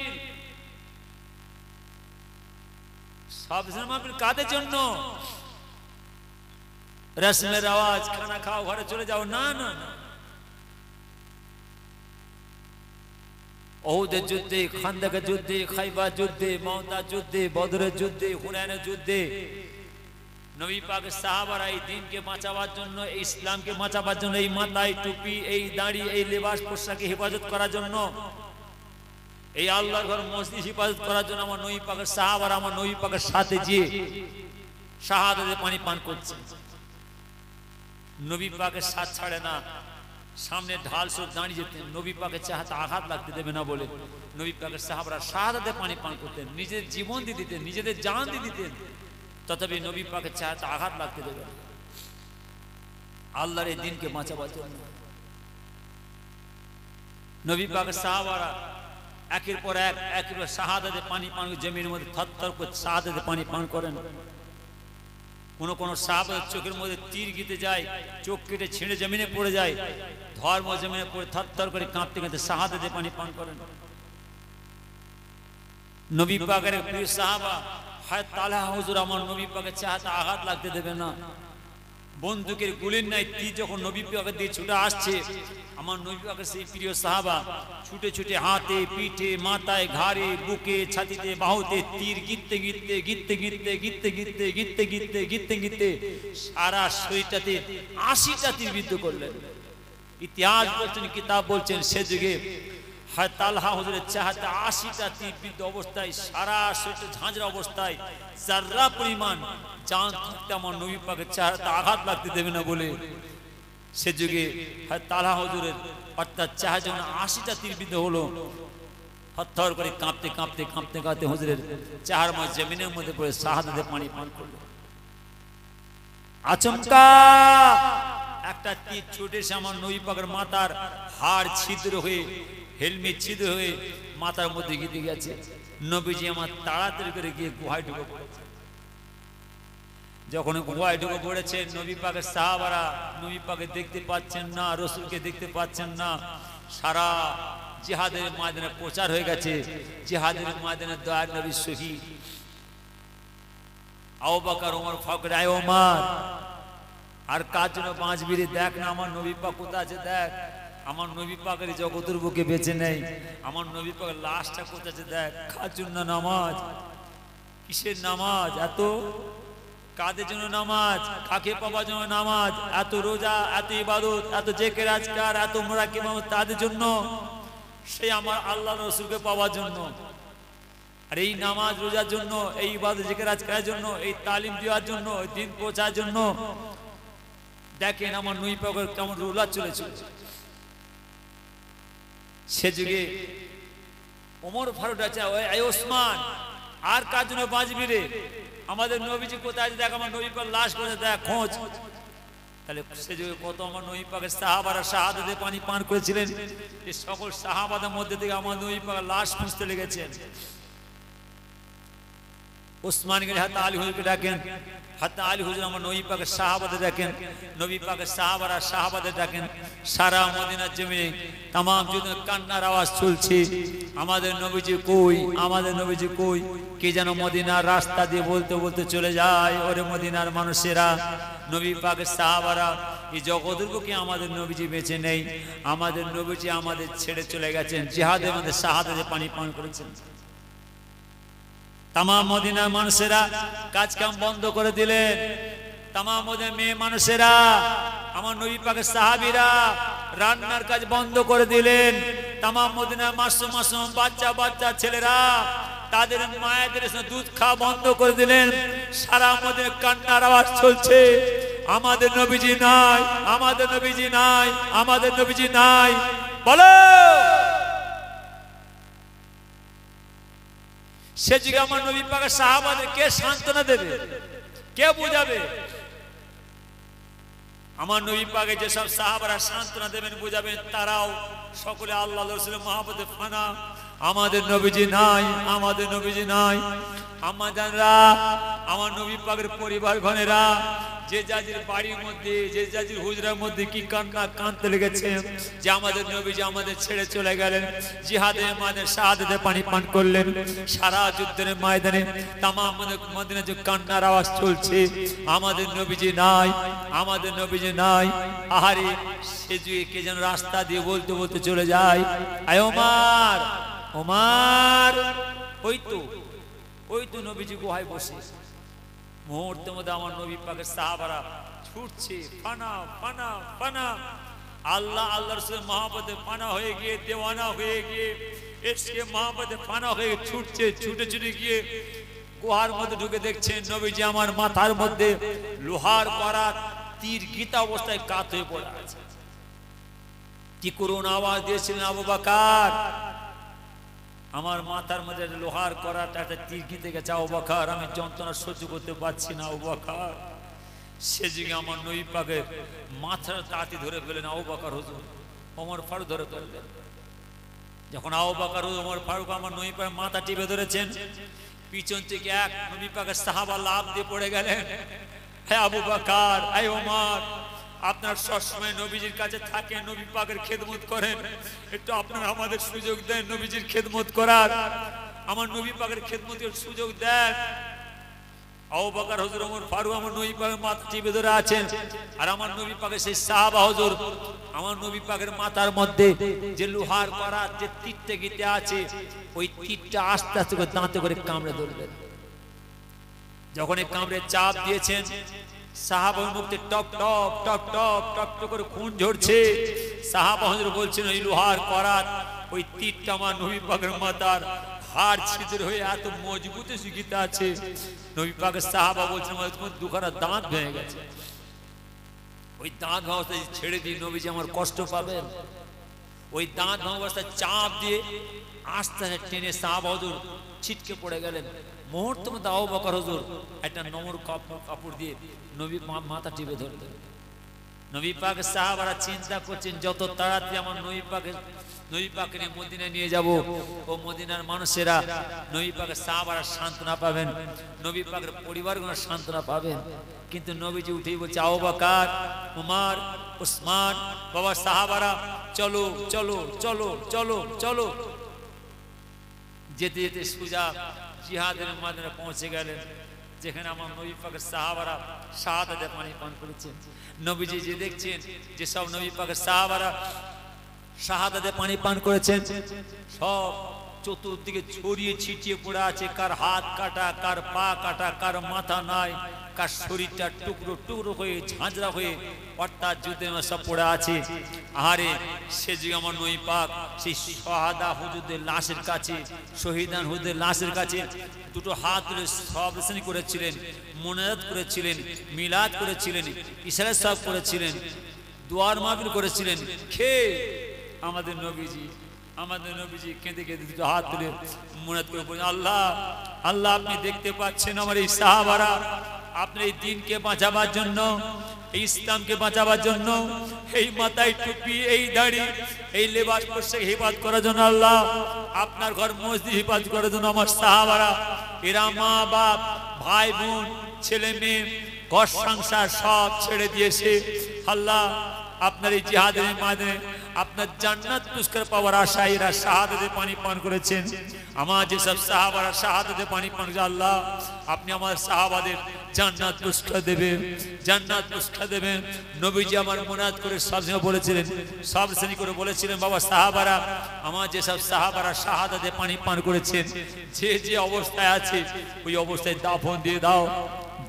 Speaker 1: সব মাহফিল কাদের জন্য? রসমের আওয়াজ, খানা খাও, ঘরে চলে যাও, না না না। ওহুদের যুদ্ধে, খান্দকের যুদ্ধে, খাইবার যুদ্ধে, মুতা যুদ্ধে, বদরের যুদ্ধে, হুনাইনের যুদ্ধে নবী পাকের সাহাবারা এই দ্বীনকে বাঁচাবার জন্য, এই ইসলামকে বাঁচাবার জন্য, এই মাথায় টুপি, এই দাড়ি, এই লেবাস পোশাকে হেফাজত করার জন্য এই আল্লাহর ঘর মসজিদ হিফাজত করার জন্য আমার নবী পাকের সাহাবারা আমার নবী পাকের সাথে গিয়ে শাহাদাতের পানি পান করছে। নবী পাকের সাথ ছাড়ে না, সামনে ঢাল সব দাঁড়িয়ে যেতেন, নবী পাকের চাহাতে আঘাত লাগতে দেবে না বলে নবী পাকের সাহাবারা শাহাদাতের পানি পান করতেন, নিজের জীবন দিয়ে দিতেন, নিজেদের জান দিয়ে দিতেন, তথাপি নবী পাকের চাহাতে আঘাত লাগতে দেবে না আল্লাহর এই দিনকে বাঁচাবার জন্য। নবী পাকের সাহাবারা একের পর এক শাহাদাতে পানি পান, জমির মধ্যে থরথর করে শাহাদাতে পানি পান করেন। কোন সাহাবাদের চোখের মধ্যে তীর গিতে যায়, চোখ কেটে ছিঁড়ে জমিনে পড়ে যায়, ধর্ম জমিনে পড়ে থরথর করে কাঁপতে কাঁপতে শাহাদাতে পানি পান করেন। নবী পাকের প্রিয় সাহাবা হযরত তালহা হুজুর আমার নবী পাকের চাহাতে আঘাত লাগতে দেবে না। বন্দুকের গুলির নাই তীর যখন নবী পাকের দিয়ে ছুটে আসছে, আমার নবী পাকের সেই প্রিয় সাহাবা ছুটে ছুটে হাতে, পিঠে, মাথায়, ঘাড়ে, বুকে, ছাতিতে, বাহুতে তীর গিরতে গিরতে গিরতে গিরতে গিরতে গিরতে গিরতে গিরতে গিরতে গিরতে সারা শরীরটাতে 80টা তীর বিদ্ধ করলেন। ইতিহাস বলছেন, কিতাব বলছেন, সে যুগে হযরত তালহা হুজুরের চাহাতে 80টা তীর বিদ্ধ অবস্থায়, সারা শরীরটা ঝাঁঝরা অবস্থায়, যাররা পরিমাণ জান থাকতে আমার নবী পাকের চাহাতে আঘাত লাগতে দেবে না বলে সে যুগে হযরত তালহা হুজুরের অর্থাৎ চাহা যখন 80টা তীর বিদ্ধ হলো, থরথর করে কাঁপতে কাঁপতে কাঁপতে কাঁপতে হুজুরের চাহার মধ্যে জমিনের মধ্যে পড়ে শাহাদাতের পানি পান করলো। আচমকা একটা তীর ছুটে এসে আমার নবী পাকের মাথার হাড় ছিদ্র হয়ে, হেলমেট ছিদ্র হয়ে মাথার মধ্যে গিয়ে গেছে। নবীজি আমার তাড়াতাড়ি করে গিয়ে গুহায় ঢুকে পড়েছে। যখন গুহায় ঢুকে পড়েছে, নবী পাকের সাহাবারা নবী পাকে দেখতে পাচ্ছেন না, রাসূলকে দেখতে পাচ্ছেন না। সারা জিহাদের ময়দানে প্রচার হয়ে গেছে, জিহাদের ময়দানে দয়ার নবী শহীদ। আবু বকর, ওমর, ফারুক, আয় ওমর, আর কার জন্য বাঁচবি রে? দেখ না আমার নবী পাক কোথায় আছে, দেখ আমার নবী পাকের জগতের বুকে বেঁচে নেই, আমার নবী পাকের লাশটা কোথায় আছে দেখ। কার জন্য নামাজ? কিসের নামাজ? এত কাদের জন্য নামাজ? কাকে পাওয়ার জন্য নামাজ? এত রোজা, এত ইবাদত, এত জিকির আজকার, এত মুরাকাবা তাদের জন্য, সেই আমার আল্লাহ রাসূলকে পাওয়ার জন্য। আর এই নামাজ রোজার জন্য, এই ইবাদত জিকির আজকারের জন্য, এই তালিম দেওয়ার জন্য, এই দিন পৌঁছার জন্য। দেখেন আমার নবী পাকের কেমন রোলা চলেছিল। সে যুগে ওমর ফারুক আছে, ওই ওসমান, আর কার জন্য বাঁচবি রে? আমাদের নবীজি কোথায় আছে দেখ, আমার নবী পাক লাশ কোথায় দেখ, খোঁজ। তাহলে সে যুগে কত আমার নবী পাকের সাহাবারা শাহাদাতে পানি পান করেছিলেন। এই সকল সাহাবাদের মধ্যে থেকে আমার নবী পাকের লাশ খুঁজতে লেগেছেন। ওসমান গেলে হযরত আলী হুজুরকে ডাকেন, হযরত আলী হুজুর আমার নবী পাকের সাহাবাদের ডাকেন, নবী পাকের সাহাবারা সাহাবাদের ডাকেন। সারা মদিনার জমিনে তাম জুড়ে কান্নার আওয়াজ চলছে, আমাদের নবীজি কই, আমাদের নবীজি কই। কে যেন মদিনার রাস্তা দিয়ে বলতে বলতে চলে যায়, ওরে মদিনার মানুষেরা, নবী পাকের সাহাবারা, এই জগতের বুকে আমাদের নবীজি বেঁচে নেই, আমাদের নবীজি আমাদের ছেড়ে চলে গেছেন, জিহাদের মধ্যে শাহাদাতে পানি পান করেছেন। তামাম মদিনার মানুষেরা কাজ কাম বন্ধ করে দিলেন, তামাম মদিনার মেয়ে মানুষেরা, আমার নবী পাকের সাহাবীরা রান্নার কাজ বন্ধ করে দিলেন। তামাম মদিনার মাসুম মাসুম বাচ্চা বাচ্চা ছেলেরা তাদের মায়েদের সাথে দুধ খাওয়া বন্ধ করে দিলেন। সারা মদিনায় কান্নার আওয়াজ চলছে, আমাদের নবীজি নাই, আমাদের নবীজি নাই, আমাদের নবীজি নাই। বলো সে যুগে আমার নবী পাকের সাহাবাদের কে সান্ত্বনা দেবে, কে বুঝাবে? আমার নবী পাকে যেসব সাহাবারা সান্ত্বনা দেবেন, বুঝাবেন, তারাও সকলে আল্লাহ রাসূলের মহব্বতে ফানা। আমাদের নবীজি নাই, আমাদের নবীজি নাই। আমাদেররা, আমার নবী পাকের পরিবার ঘনেরা যে জাজির বাড়ির মধ্যে, যে জাজির হুজরার মধ্যে কি কান্না কাঁদতে লেগেছে যে আমাদের নবীজি আমাদের ছেড়ে চলে গেলেন, জিহাদের ময়দানে শাহাদাতে পানি পান করলেন। সারা যুদ্ধের ময়দানে তামাম মদিনায় যে কান্নার আওয়াজ চলছে, আমাদের নবীজি নাই, আমাদের নবীজি নাই। আহারে সে যুগে কে যেন রাস্তা দিয়ে বলতে বলতে চলে যায়, আয় ওমর, ওমর, ওই তো নবীজি গুহায় বসে। মুহূর্তের মধ্যে আমার নবী পাকের সাহাবারা ছুটছে, ফানা ফানা ফানা। আল্লাহ আল্লাহ রাসূলের মহব্বতে ফানা হয়ে গিয়ে, দেওয়ানা হয়ে গিয়ে এসে মহব্বতে ফানা হয়ে ছুটছে, ছুটে ছুটে গিয়ে গুহার মধ্যে ঢুকে দেখছেন নবীজি আমার মাথার মধ্যে লোহার করা তীর গীতা অবস্থায় কাত হয়ে পড়ে আছে। কি করুন আওয়াজ দিয়েছিলেন আবু বকর, আমার মাথার মধ্যে লোহার করাটা একটা তীর গিতে গেছে আবু বকর, আমি যন্ত্রণা সহ্য করতে পারছি না আবু বকর। সে যুগে আমার নবী পাকের মাথার তাঁতি ধরে ফেলেন আবু বকর হুজুর, ওমর ফারুক ধরে ফেললেন। যখন আবু বকর ওমর ফারুক আমার নবী পাকের মাথা টিপে ধরেছেন, পিছন থেকে এক নবী পাকের সাহাবা লাফ দিয়ে পড়ে গেলেন। হে আবু বকর, হে ওমর, আপনার সবসময় নবীজির কাছে থাকেন, নবী পাকের খেদমত করেন, একটু আপনারা আমাদের সুযোগ দেন নবীজির খেদমত করার, আমার নবী পাকের খেদমতের সুযোগ দেন। আবু বকর হুজুর ওমর ফারুক আমার নবী পাকের মাথা টিপে ধরে আছেন, আর আমার নবী পাকের সেই সাহাবা হুজুর আমার নবী পাকের মাথার মধ্যে যে লোহার করা যে তীরটা গিতে আছে, ওই তীরটা আস্তে আস্তে করে দাঁতে করে কামড়ে ধরলেন। যখন এই কামড়ে চাপ দিয়েছেন, সাহাবার মুখে top top top top top top করে খুন ঝরছে। সাহাবা হুজুর বলছেন ওই লোহার করাত ওই তীরটা আমার নবী পাকের মাথার হাড় ছিদ্র হয়ে এত মজবুত গীতা আছে। নবী পাকের সাহাবা বলছেন তোমার দুখানা দাঁত ভেঙে গেছে, ওই দাঁত ভাঙা অবস্থায় ছেড়ে দিয়ে নবীজি আমার কষ্ট পাবেন। ওই দাঁত ভাঙা অবস্থায় চাপ দিয়ে আস্তে আস্তে টেনে সাহাবা হুজুর ছিটকে পড়ে গেলেন। মুহূর্তের মধ্যে আবু বকর হুজুর একটা নমর কাপড় দিয়ে নবী মাথা টিপে ধরলেন। নবী পাকের সাহাবারা চিন্তা করছেন যত তাড়াতাড়ি আমার নবী পাকের মদিনায় নিয়ে যাব, ও মদিনার মানুষেরা নবী পাকের সাহাবারা সান্ত্বনা পাবেন, নবী পাকের পরিবারগুলো সান্ত্বনা পাবেন। কিন্তু নবীজি উঠেই বলছে আবু বকর, উমর, উসমান, বাবা সাহাবারা চলো চলো চলো চলো চলো। যেতে যেতে সুজা জিহাদের ময়দানে পৌঁছে গেলেন, যেখানে আমার নবী পাকের সাহাবারা শাহাদাতে পানি পান করেছেন। নবীজি যে দেখছেন যে সব নবী পাকের সাহাবারা শাহাদাতে পানি পান করেছেন, সব চতুর্দিকে ছড়িয়ে ছিটিয়ে পড়ে আছে, কার হাত কাটা, কার পা কাটা, কার মাথা নাই, কার শরীরটা টুকরো টুকরো হয়ে ঝাঁঝরা হয়ে অর্থাৎ যুদ্ধে সব পড়ে আছে। আরে সে যুগে আমার নবী পাক সেই শাহাদা হুজুরদের লাশের কাছে, শহীদান হুজুরদের লাশের কাছে দুটো হাত তুলে সব করেছিলেন, মোনাজাত করেছিলেন, মিলাদ করেছিলেন, ইশারা সব করেছিলেন, দোয়ার মাহফিল করেছিলেন। খেয়ে আমাদের নবীজি কেঁদে কেঁদে দুটো হাত তুলে মোনাজাত করে বলেন আল্লাহ আল্লাহ, আপনি দেখতে পাচ্ছেন আমার এই সাহাবারা আপনি এই দ্বীনকে বাঁচাবার জন্য, এই ইসলামকে বাঁচাবার জন্য এই মাথায় টুপি, এই দাড়ি, এই লেবাস পোশাক হিফাজত করার জন্য, আল্লাহ আপনার ঘর মসজিদ হিফাজত করার জন্য আমার সাহাবারা এরা মা বাপ ভাই বোন ছেলে মেয়ে ঘর সংসার সব ছেড়ে দিয়েছে। আল্লাহ আপনার এই জিহাদের ময়দানে আপনার জান্নাত পুরস্কার পাওয়ার আশায় এরা শাহাদাতে পানি পান করেছেন। আমার যেসব সাহাবারা শাহাদাতে পানি পান করেছে, আল্লাহ আপনি আমার সাহাবাদের জান্নাত পুরস্কার দেবেন, জান্নাত পুরস্কার দেবেন। নবীজি আমার মুনাজাত করে সবসময় বলেছিলেন, সব শ্রেণী করে বলেছিলেন বাবা সাহাবারা, আমার যেসব সাহাবারা শাহাদাতে পানি পান করেছেন, যে যে অবস্থায় আছে ওই অবস্থায় দাফন দিয়ে দাও।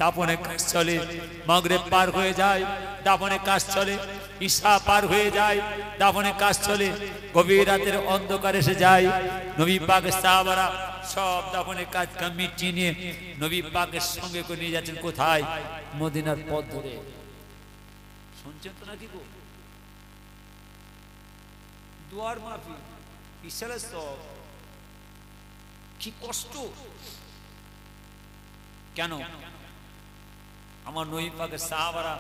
Speaker 1: দাফনের কাজ চলে, মাগরিব পার হয়ে যায়, দাফনের কাজ চলে, ঈশা পার হয়ে যায়, দাফনের কাজ চলে, গভীর রাতের অন্ধকার এসে যায়। নবী পাকের সাহাবারা সব দাফনের কাজ মিটিয়ে নিয়ে নবী পাকের সঙ্গে করে নিয়ে যাচ্ছেন কোথায়? মদিনার পথ ধরে। শুনছেন তো নাকি গো? দুয়ার মাহফিল, ইশারা সব, কি কষ্ট! কেন? আমার নবী পাকের সাহাবারা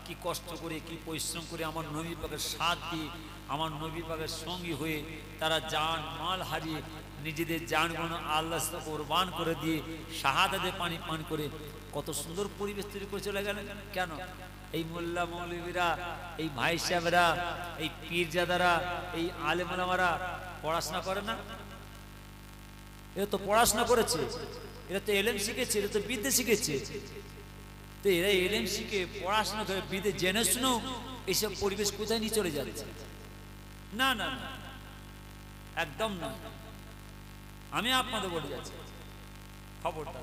Speaker 1: কি কষ্ট করে, কি পরিশ্রম করে আমার নবী পাকের সাথ দিয়ে, আমার নবী পাকের সঙ্গী হয়ে তারা জান মাল হারিয়ে নিজেদের জানগুলো আল্লাহ কোরবান করে দিয়ে শাহাদাতে পানি পান করে কত সুন্দর পরিবেশ তৈরি করে চলে গেলেন। কেন? এই মোল্লা মৌলবীরা, এই ভাই সাহেবরা, এই পীরজাদারা, এই আলেমারা পড়াশোনা করে না? এরা তো পড়াশোনা করেছে, এরা তো এলেম শিখেছে, এরা তো বিদ্যে শিখেছে। তো এরা এলেম শিখে পড়াশোনা করে বিদ্যে জেনে শুনেও এইসব পরিবেশ কোথায় নিয়ে চলে যাচ্ছে? না না না, একদম না। আমি আপনাদের বলে যাচ্ছি, খবরটা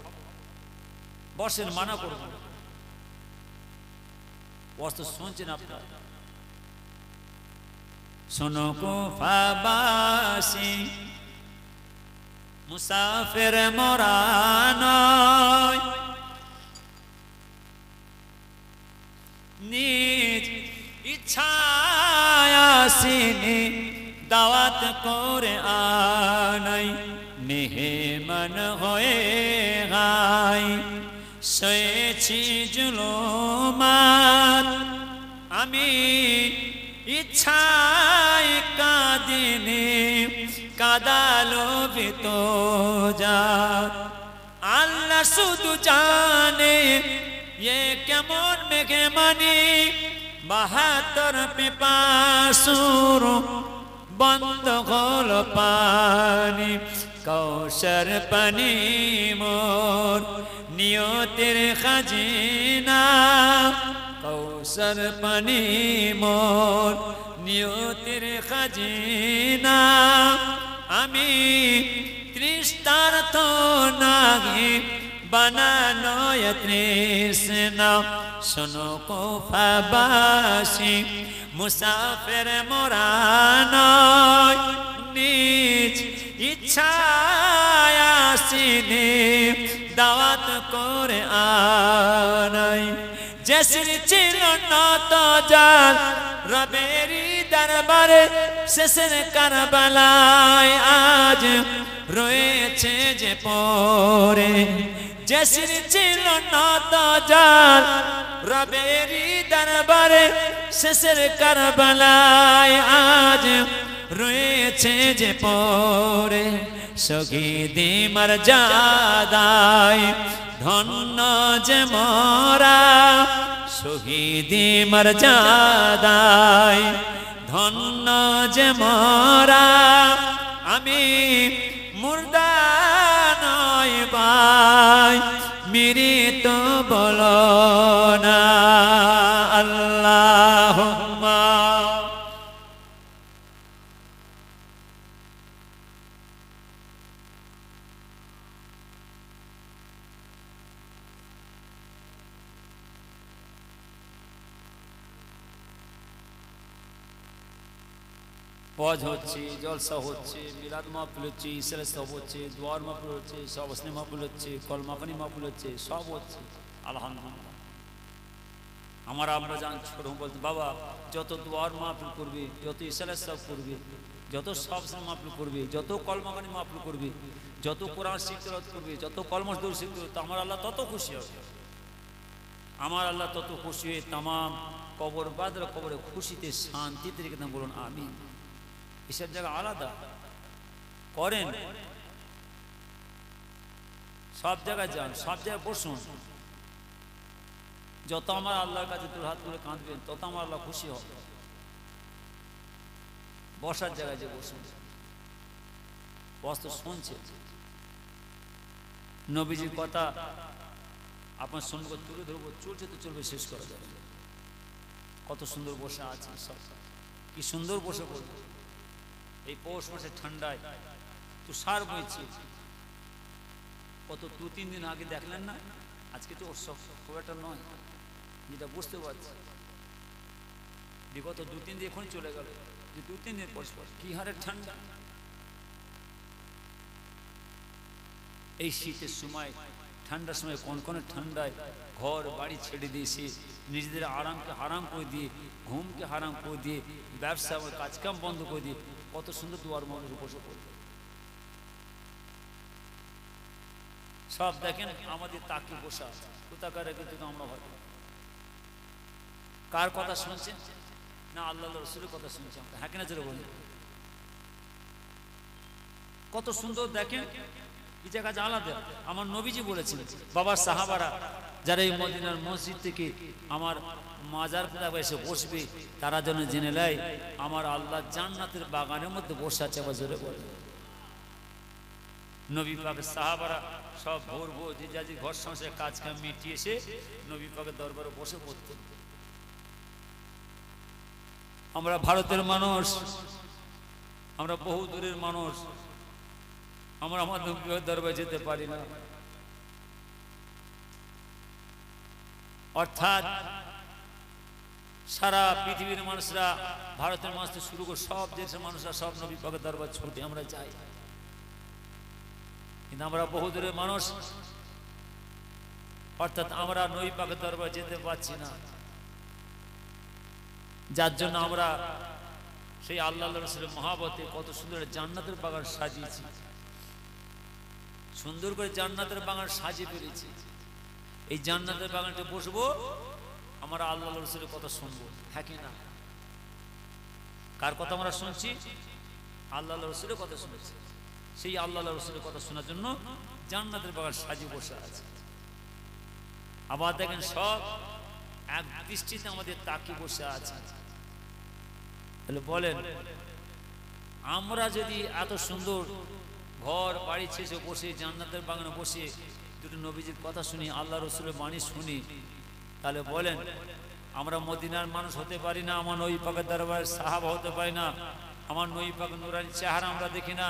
Speaker 1: বসেন, মানা করবো না। বস্তু শুনছেন আপনার? শোনো কুফাবাসী মুসাফির মোরা নয়, নিজ ইচ্ছায় আসিনি, দাওয়াত করে আনাই, মেহমান হয়ে গাই। সয়েছি জুলুমাত আমি ইচ্ছায় কাঁদিনি, কাদালো বিতো যা। আল্লাহ শুধু জানে ये কেমন মেঘমানি, ৭২ পিপাসুর বন্ধ হল পানি। কৌশর পানি মোর নিয়তের খাজিনা, কৌশর পানি মোর নিয়তের খাজিনা। আমি তৃষ্ণার্ত নাহি বানানো তৃষ্ণা, শোনো কুফাবাসী মুসাফির মোরা নয়, নিজ ইচ্ছায় আসিনি, দাওয়াত করে আনাই। জেসির ছিল নত জাল রবেরি দরবারে, শেষের কারবালায় আজ রয়েছে যে পরে। জেসির ছিল নত জাল রবেরি দরবারে, শেষের কারবালায় আজ রয়েছে যে পরে। শহীদি মর্যাদায় ধন্য যে মোরা, শহীদি মর্যাদায় ধন্য যে মোরা। আমি মুর্দা নয় ভাই, মৃত বলো না আল্লাহুম্মা। ওয়াজ হচ্ছে, জলসা হচ্ছে, মিলাদ মাহফিল হচ্ছে, ইসলাম সব হচ্ছে, দোয়ার মাহফিল হচ্ছে, সব স্নেহ মাহফিল হচ্ছে, কলমাকানি মাহফিল হচ্ছে, সব হচ্ছে আলহামদুলিল্লাহ। আমরা জান ছোট বলতে বাবা যত দোয়ার মাহফিল করবে, যত ইসলাম সব করবে, যত সব স্নেহ মাহফিল করবে, যত কলমাকানি মাহফিল করবে, যত কোরআন শিক্ষা করবে, যত কলমাস দৌড় শিখতে হবে, আমার আল্লাহ তত খুশি হবে। আমার আল্লাহ তত খুশি হয়ে তামাম কবর বাদর কবরে খুশিতে শান্তিতে রেখে দেন। বলুন আমিন। এসব জায়গা আলাদা করেন, সব জায়গায় যান, সব জায়গায় বসুন। যত আমার আল্লাহর কাছে তোর হাত তুলে কাঁদবেন, তত আমার আল্লাহ খুশি হবে। বসার জায়গায় যে বসুন, বস তো শুনছে নবীজির কথা, আপনার সঙ্গে তুলে ধরবো, চলছে তো চলবে, শেষ করা যাবে। কত সুন্দর বসে আছে, সব কি সুন্দর বসে বলবো। এই পৌষ মাসে ঠান্ডায় তুষার বইছে, কত ২-৩ দিন আগে দেখলেন না? আজকে তো উৎসব খুব একটা নয়, যেটা বুঝতে পারছি। বিগত ২-৩ দিন এখন চলে গেল, যে ২-৩ দিন পর কি হারে ঠান্ডা। এই শীতের সময়, ঠান্ডার সময় কনকনে ঠান্ডায় ঘর বাড়ি ছেড়ে দিয়েছে, নিজেদের আরামকে হারাম করে দিয়ে, ঘুমকে হারাম করে দিয়ে, ব্যবসা কাজকাম বন্ধ করে দিয়ে কত সুন্দর দুয়ার মনের বসে পড়বে। সব দেখেন আমাদের তাকে বসা কোথাকার, কিন্তু আমরা হয়তো কার কথা শুনছেন না আল্লাহ রসুলের কথা শুনছি আমরা, হ্যাঁ কিনা জোরে বলুন। কত সুন্দর দেখেন, এই জায়গা আলাদা। আমার নবীজি বলেছেন, বাবার সাহাবারা যারা এই মদিনার মসজিদ থেকে আমার মাজার পূজা এসে বসবে, তারা যেন জেনে নেয় আমার আল্লাহ জান্নাতের বাগানের মধ্যে বসে আছে। আবার জোরে বলে নবী পাকের সাহাবারা সব ভোর ভোর যে যা যে ঘর সংসারে কাজ কাম মিটিয়ে এসে নবী পাকের দরবারে বসে পড়তেন। আমরা ভারতের মানুষ, আমরা বহু দূরের মানুষ, আমরা আমাদের দরবারে যেতে পারি না। অর্থাৎ সারা পৃথিবীর মানুষরা, ভারতের মানুষ থেকে শুরু করে সব দেশের মানুষরা সব নবী পাকের দরবার ছুটে আমরা যাই। কিন্তু আমরা বহু দূরের মানুষ, অর্থাৎ আমরা নবী পাকের দরবারে যেতে পারছি না, যার জন্য আমরা সেই আল্লাহ রাসূলের মহব্বতে কত সুন্দর জান্নাতের বাগান সাজিয়েছি, সুন্দর করে জান্নাতের বাগান সাজিয়ে ফেলেছি। এই জান্নাতের বাগানটা বসবো, আমরা আল্লাহ রাসূলের কথা শুনবো, হ্যাঁ কি না? কার কথা আমরা শুনছি? আল্লাহ রাসূলের কথা শুনছি। সেই আল্লাহ রাসূলের কথা শোনার জন্য জান্নাতের বাগান সাজিয়ে বসে আছে। আবার দেখেন সব এক দৃষ্টিতে আমাদের তাকিয়ে বসে আছে। তাহলে বলেন, আমরা যদি এত সুন্দর ঘর বাড়ি ছেড়ে বসে জান্নাতের বাগানে বসে দুটো নবীজির কথা শুনি, আল্লাহ রাসূলের বাণী শুনি, তাহলে বলেন আমরা মদিনার মানুষ হতে পারি না? আমার নবী পাকের দরবারের সাহাবা হতে পারি না? আমার নবী পাকের নূরানি চেহারা আমরা দেখি না?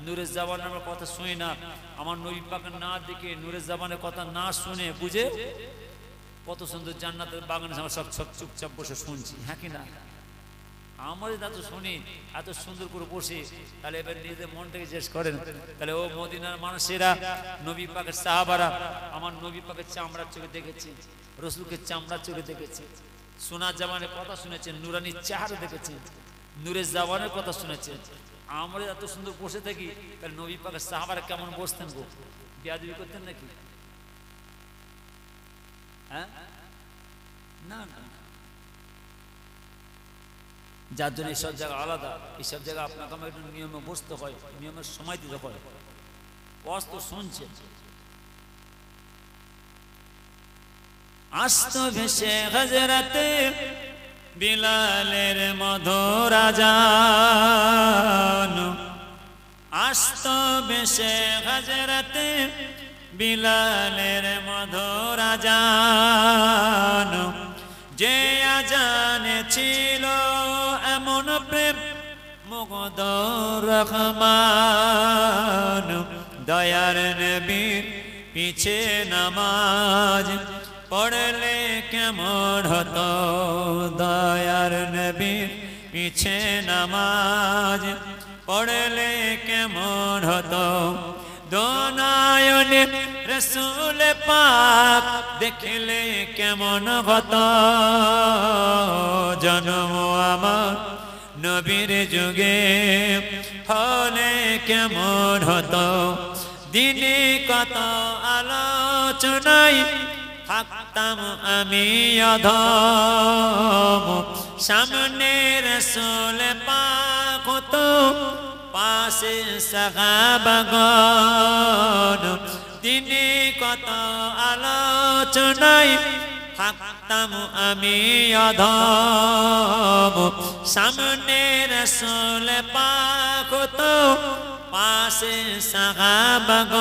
Speaker 1: নূরের জবানের আমরা কথা শুনি না? আমার নবী পাকের না দেখে, নূরের জবানের কথা না শুনে বুঝে কত সুন্দর জান্নাতের বাগানে আমরা সব চুপচাপ বসে শুনছি, হ্যাঁ কি না? আমরা যদি এত শুনি, এত সুন্দর করে বসে, তাহলে এবার নিজেদের মনটাকে জিজ্ঞেস করেন, তাহলে ও মদিনার মানুষেরা, নবী পাকের সাহাবারা আমার নবী পাকের চামড়ার চোখে দেখেছে, রসুলকে চামড়ার চোখে দেখেছে, সোনার জামানের কথা শুনেছেন, নুরানির চেহারা দেখেছেন, নূরের জাবানের কথা শুনেছেন। আমরা এত সুন্দর বসে থাকি, তাহলে নবী পাকের সাহাবারা কেমন বসতেন গো? বেয়াদবি করতেন নাকি? হ্যাঁ, না না। যার জন্য এইসব জায়গা আলাদা, এইসব জায়গা আপনাকে আমার একটু নিয়মে বসতে হয়, নিয়মের সময় দিতে হয়। ওয়াজ তো শুনছেন। আস্ত ভেসে হযরতে বিলালের মধুর আযান, আস্ত ভেসে হযরতে বিলালের মধুর আযান, যে আযানে ছিল এমন প্রেম মুগ্ধ রহমান, দয়ার নবীর পিছে নামাজ পড়লে কেমন হতো, দয়ার নবীর পিছে নামাজ পড়লে কেমন হতো, দোনায়নে রসুল পাক দেখলে কেমন হতো, জন্ম আমার নবীর যুগে হলে কেমন হতো, দিনে কত আলোচনায় থাকতাম আমি অধম, সামনে রসুল পাক হতো পাশে সাহাবাগণ, দিনে কত আলোচনায় থাকতাম আমি অধম, সামনে রসুল পাক হতো পাশে সাহাবাগণ,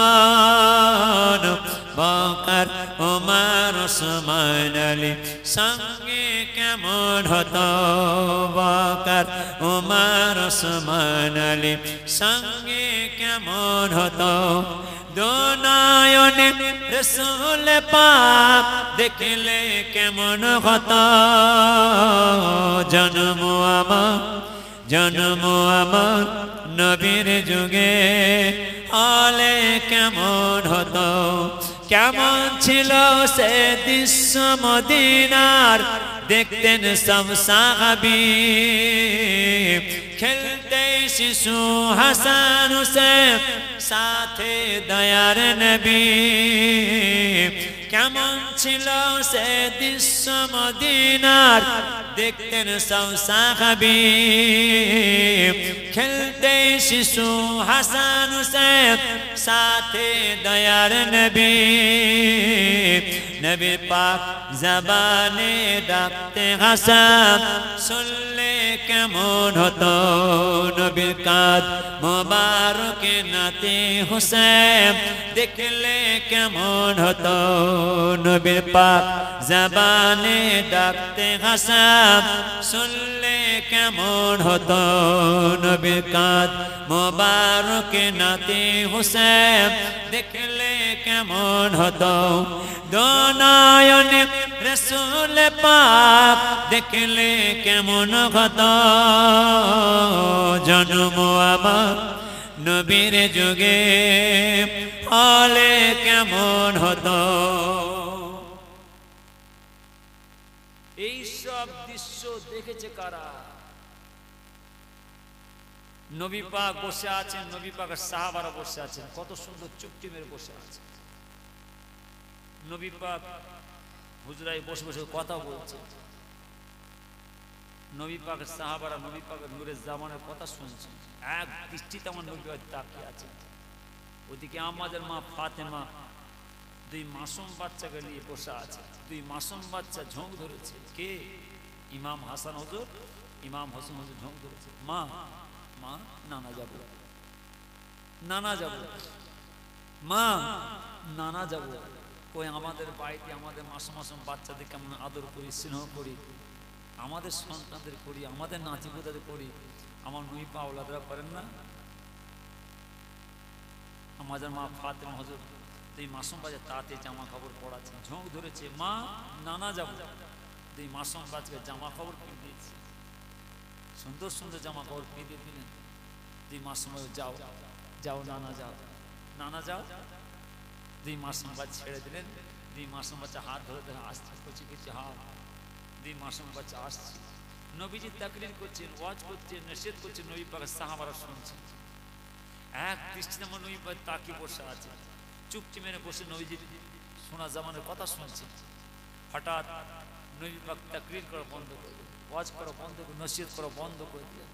Speaker 1: বকর ওমর ওসমান আলী সঙ্গে কেমন হতো, বকর ওমর ওসমান আলী সঙ্গে কেমন হতো, দোনায়নে রসুল পাক দেখলে কেমন হতো, জন্ম আমার নবীর যুগে হলে কেমন হতো, কেমন ছিল সে দৃশ্য মদিনার দেখতেন সব সাহাবী, খেলতে শিশু হাসান হুসেন সাথে দয়ার নবী, কেমন ছিল সে দৃশ্য মদিনার দেখতেন সব সাহাবী, খেলতে শিশু হাসান হুসেন সাথে দয়ার নবী, নবী পাক জবানে ডাকতে হাসান শুনলে কেমন হতো, নবীর কাঁধ মোবারকে নাতে হুসেন দেখলে কেমন হতো, নবীর পাক জবানে ডাকতে হাসান শুনলে কেমন হতো, নবীর কাঁধ মোবারকে নাতে হুসেন দেখলে কেমন হতো, দোনায়নে রসুল পাক দেখলে কেমন হতো, জন্ম আমার নবীর যুগে পালে কেমন হতো। এই সব দৃশ্য দেখেছে কারা? নবী পাক বসে আছেন, নবী পাকের সাহাবারা বসে আছেন, কত সুন্দর চুপটি মেরে বসে আছে। নবী পাক হুজরায় বসে বসে কথা বলছে। নবী পাকের সাহাবারা নবী পাকের নূরের জামানের কথা শুনছে। এক দৃষ্টিতে আমার নবী পাক তাকিয়ে আছে। ওদিকে আমাদের মা ফাতেমা দুই মাসুম বাচ্চাকে নিয়ে বসে আছে। দুই মাসুম বাচ্চা ঝোঁক ধরেছে। কে? ইমাম হাসান হুজুর, ইমাম হোসেন হুজুর ঝোঁক ধরেছে। মা মা নানা যাব, নানা যাব, মা নানা যাব। কই আমাদের বাড়িতে আমাদের মাসুম মাসুম বাচ্চাদের কেমন আদর করি, স্নেহ করি, আমাদের সন্তানদের করি, আমাদের নাতিপুতাদের করি, আমার নবী পাওলাদরা করেন না? আমাদের মা ফাতেমা হুজুর দুই মাসুম বাচ্চা তাতে জামা কাপড় পরাচ্ছে, ঝোঁক ধরেছে। মা নানা যাব। দুই মাসুম বাচ্চাকে জামা কাপড় কিনে দিয়েছে, সুন্দর সুন্দর জামা কাপড় কিনে দিলেন। দুই মাসুম যাও যাও নানা যাও, নানা যাও। দুই মাসুম বাচ্চা ছেড়ে দিলেন। দুই মাসুম বাচ্চা হাত ধরে ধরে আসছে, কচি কচি হাত। দুই মাসুম বাচ্চা আসছে। নবীজি তাকরীর করছেন, ওয়াজ করছেন, নিষেধ করছেন, নবী পাকের সাহাবারা শুনছেন। এক দৃষ্টিতে আমার নবী পাক তাকিয়ে বসে আছে, চুপটি মেরে বসে নবীজি শোনা জামানের কথা শুনছে। হঠাৎ নবী পাক তাকরীর করা বন্ধ করে দিলেন, ওয়াজ করা বন্ধ করে, নসিহত করা বন্ধ করে দিলেন।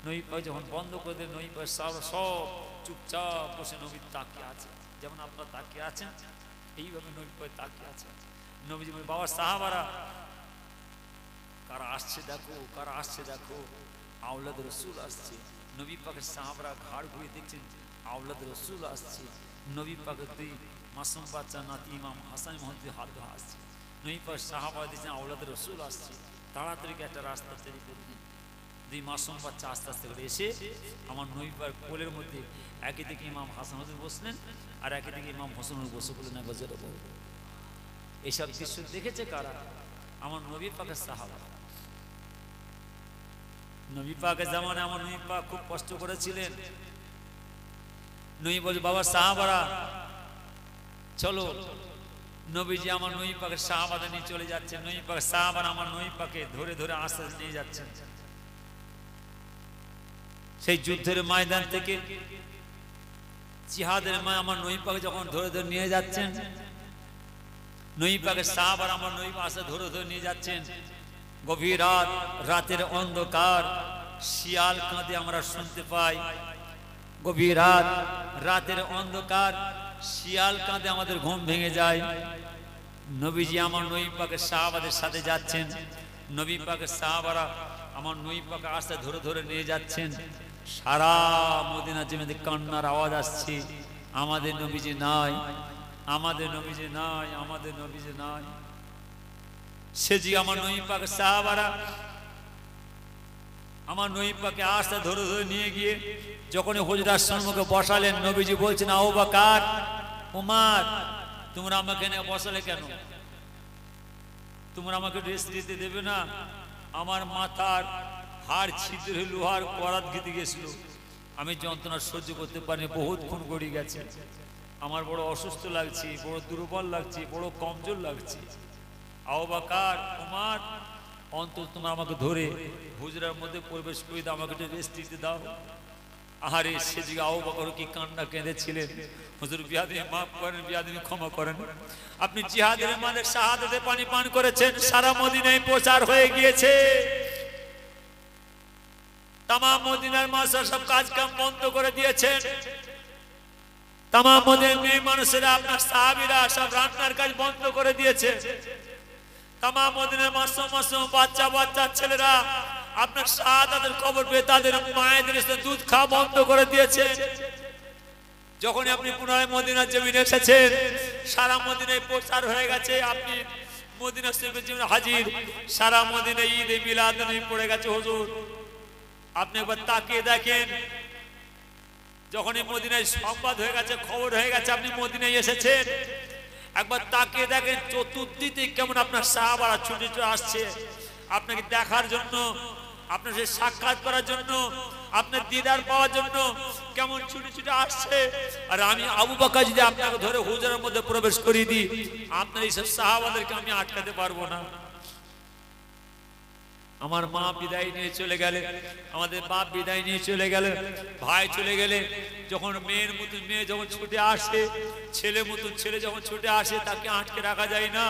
Speaker 1: নবী পাক যখন বন্ধ করে দিলেন, নবী পাক সব চুপচাপ বসে নবী তাকিয়ে আছে। যেমন আপনারা তাকিয়ে আছেন, এইভাবে নবী পাক তাকিয়ে আছে। নবীজি বলে, বাবা সাহাবারা কারা আসছে দেখো, কারা আসছে দেখো, আওলাদ রসুল আসছে। নবী পাকের সাহাবারা ঘাড় ঘুরে দেখছেন আওলাদ রসুল আসছে। নবী পাকের দুই মাসুম বাচ্চা নাতি ইমাম হাসান মহম্মদ হাত ধরে আসছে। নবী পাক সাহাবারা দেখছেন আওলাদ রসুল আসছে। তাড়াতাড়ি একটা রাস্তা তৈরি করে দিন। দুই মাসুম বাচ্চা আস্তে আস্তে করে এসে আমার নবী পাক কোলের মধ্যে একই দিকে ইমাম হাসান হুজুর বসলেন, আর একই দিকে ইমাম হোসেন হুজুর বসে বললেন একবার। এইসব দৃশ্য দেখেছে কারা? আমার নবী পাকের সাহাবা। নবী পাকের জামানে আমার নবী পাক খুব কষ্ট করেছিলেন। নবী বলে, বাবা সাহাবারা চলো। নবীজি আমার নবী পাকের সাহাবাদের নিয়ে চলে যাচ্ছেন। নবী পাকের সাহাবারা আমার নবী পাকে ধরে ধরে আস্তে আস্তে নিয়ে যাচ্ছেন। সেই যুদ্ধের ময়দান থেকে জিহাদের মা আমার নবী পাকে যখন ধরে ধরে নিয়ে যাচ্ছেন, নবী পাকের সাহাবারা আমার নবী পাকে ধরে ধরে নিয়ে যাচ্ছেন। গভীর রাত, রাতের অন্ধকার, শিয়াল কাঁদে আমরা শুনতে পাই। গভীর রাত, রাতের অন্ধকার, শিয়াল কাঁদে আমাদের ঘুম ভেঙে যায়। নবীজি আমার নবী পাকের সাহাবাদের সাথে যাচ্ছেন। নবী পাকের সাহাবারা আমার নবী পাকে আস্তে ধরে ধরে নিয়ে যাচ্ছেন। সারা মদিনা জমিতে কান্নার আওয়াজ আসছে, আমাদের নবীজি নাই, আমাদের নবীজি নাই, আমাদের নবীজি নাই। সেজি আমার নবী পাকের সাহাবারা আমার নবী পাকে আস্তে ধরে ধরে নিয়ে গিয়ে যখন হুজরার সম্মুখে বসালেন, নবীজি বলছেন, আবু বকর, উমর, তোমরা আমাকে এনে বসালে কেন? তোমরা আমাকে রেস্ট দিতে দেবে না? আমার মাথার হাড় ছিদ্র হয়ে লোহার করাত গেঁথে গেছিল, আমি যন্ত্রণা সহ্য করতে পারিনি, বহুত খুন গড়িয়ে গেছে, আমার বড় অসুস্থ লাগছে, বড় দুর্বল লাগছে, বড় কমজোর লাগছে। আবু বকর, উমর, অন্তত তোমরা আমাকে ধরে হুজরার মধ্যে প্রবেশ করে দাও, আমাকে একটু রেস্ট দিতে দাও। আহারে সেদিকে আবু বকর কি কান্না কেঁদেছিলেন, হুজুর বিয়াদবি মাফ করেন, বিয়াদবি ক্ষমা করেন। আপনি জিহাদের মানে শাহাদাতের পানি পান করেছেন, সারা মদিনায় প্রচার হয়ে গিয়েছে, তাম মদিনার মানুষরা সব কাজ কাম বন্ধ করে দিয়েছেন, তাম মদিনার মেয়ে মানুষেরা আপনার সাহাবীরা সব রান্নার কাজ বন্ধ করে দিয়েছে, তাম মদিনার মাসুম মাসুম বাচ্চা বাচ্চা ছেলেরা আপনার শাহাদাতের খবর পেয়ে তাদের মায়েদের দুধ খাওয়া বন্ধ করে দিয়েছে। যখন আপনি পুনরায় মদিনার জমিনে এসেছেন, সারা মদিনায় প্রচার হয়ে গেছে, আপনি মদিনা শরীফের জমিনে হাজির, সারা মদিনায় ঈদে মিলাদ নবী পড়ে গেছে। হুজুর আপনি একবার তাকিয়ে দেখেন, যখন এই মদিনায় সংবাদ হয়ে গেছে, খবর হয়ে গেছে আপনি মদিনায় এসেছেন, একবার তাকিয়ে দেখেন চতুর্দিকে কেমন আপনার সাহাবারা ছুটে ছুটে আসছে আপনাকে দেখার জন্য, আপনার সাথে সাক্ষাৎ করার জন্য, আপনার দিদার পাওয়ার জন্য কেমন ছুটে ছুটে আসছে। আর আমি আবু বকর যদি আপনাকে ধরে হুজরার মধ্যে প্রবেশ করিয়ে দিই, আপনার এইসব সাহাবাদেরকে আমি আটকাতে পারবো না। আমার মা বিদায় নিয়ে চলে গেলে, আমাদের বাপ বিদায় নিয়ে চলে গেলে, ভাই চলে গেলে, যখন মেয়ের মতো মেয়ে যখন ছুটে আসে, ছেলে মতো ছেলে যখন ছুটে আসে, তাকে আটকে রাখা যায় না।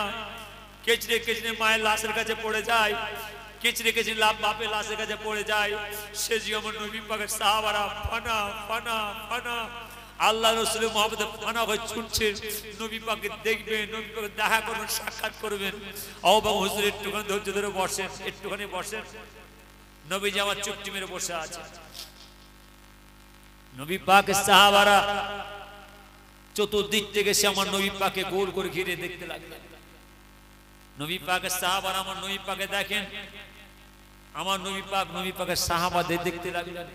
Speaker 1: কেচড়ে কেচড়ে মায়ের লাশের কাছে পড়ে যায়, কেচড়ে কেচড়ে বাপের লাশের কাছে পড়ে যায়। সে যে আমার নবী পাকের সাহাবারা ফানা ফানা ফানা আল্লাহ রাসূলের মহব্বতে ফানা হয়ে ছুটছে, নবী পাককে দেখবেন, নবী পাককে দেখা করবেন, সাক্ষাৎ করবেন। আবু বকর হুজুর একটুখানি ধৈর্য ধরে বসেন, একটুখানি বসেন। নবীজি আমার চুপটি মেরে বসে আছে। নবী পাকের সাহাবারা চতুর্দিক থেকে সে আমার নবী পাককে গোল করে ঘিরে দেখতে লাগলেন। নবী পাকের সাহাবারা আমার নবী পাককে দেখেন, আমার নবী পাকের সাহাবাদের দেখতে লাগলেন।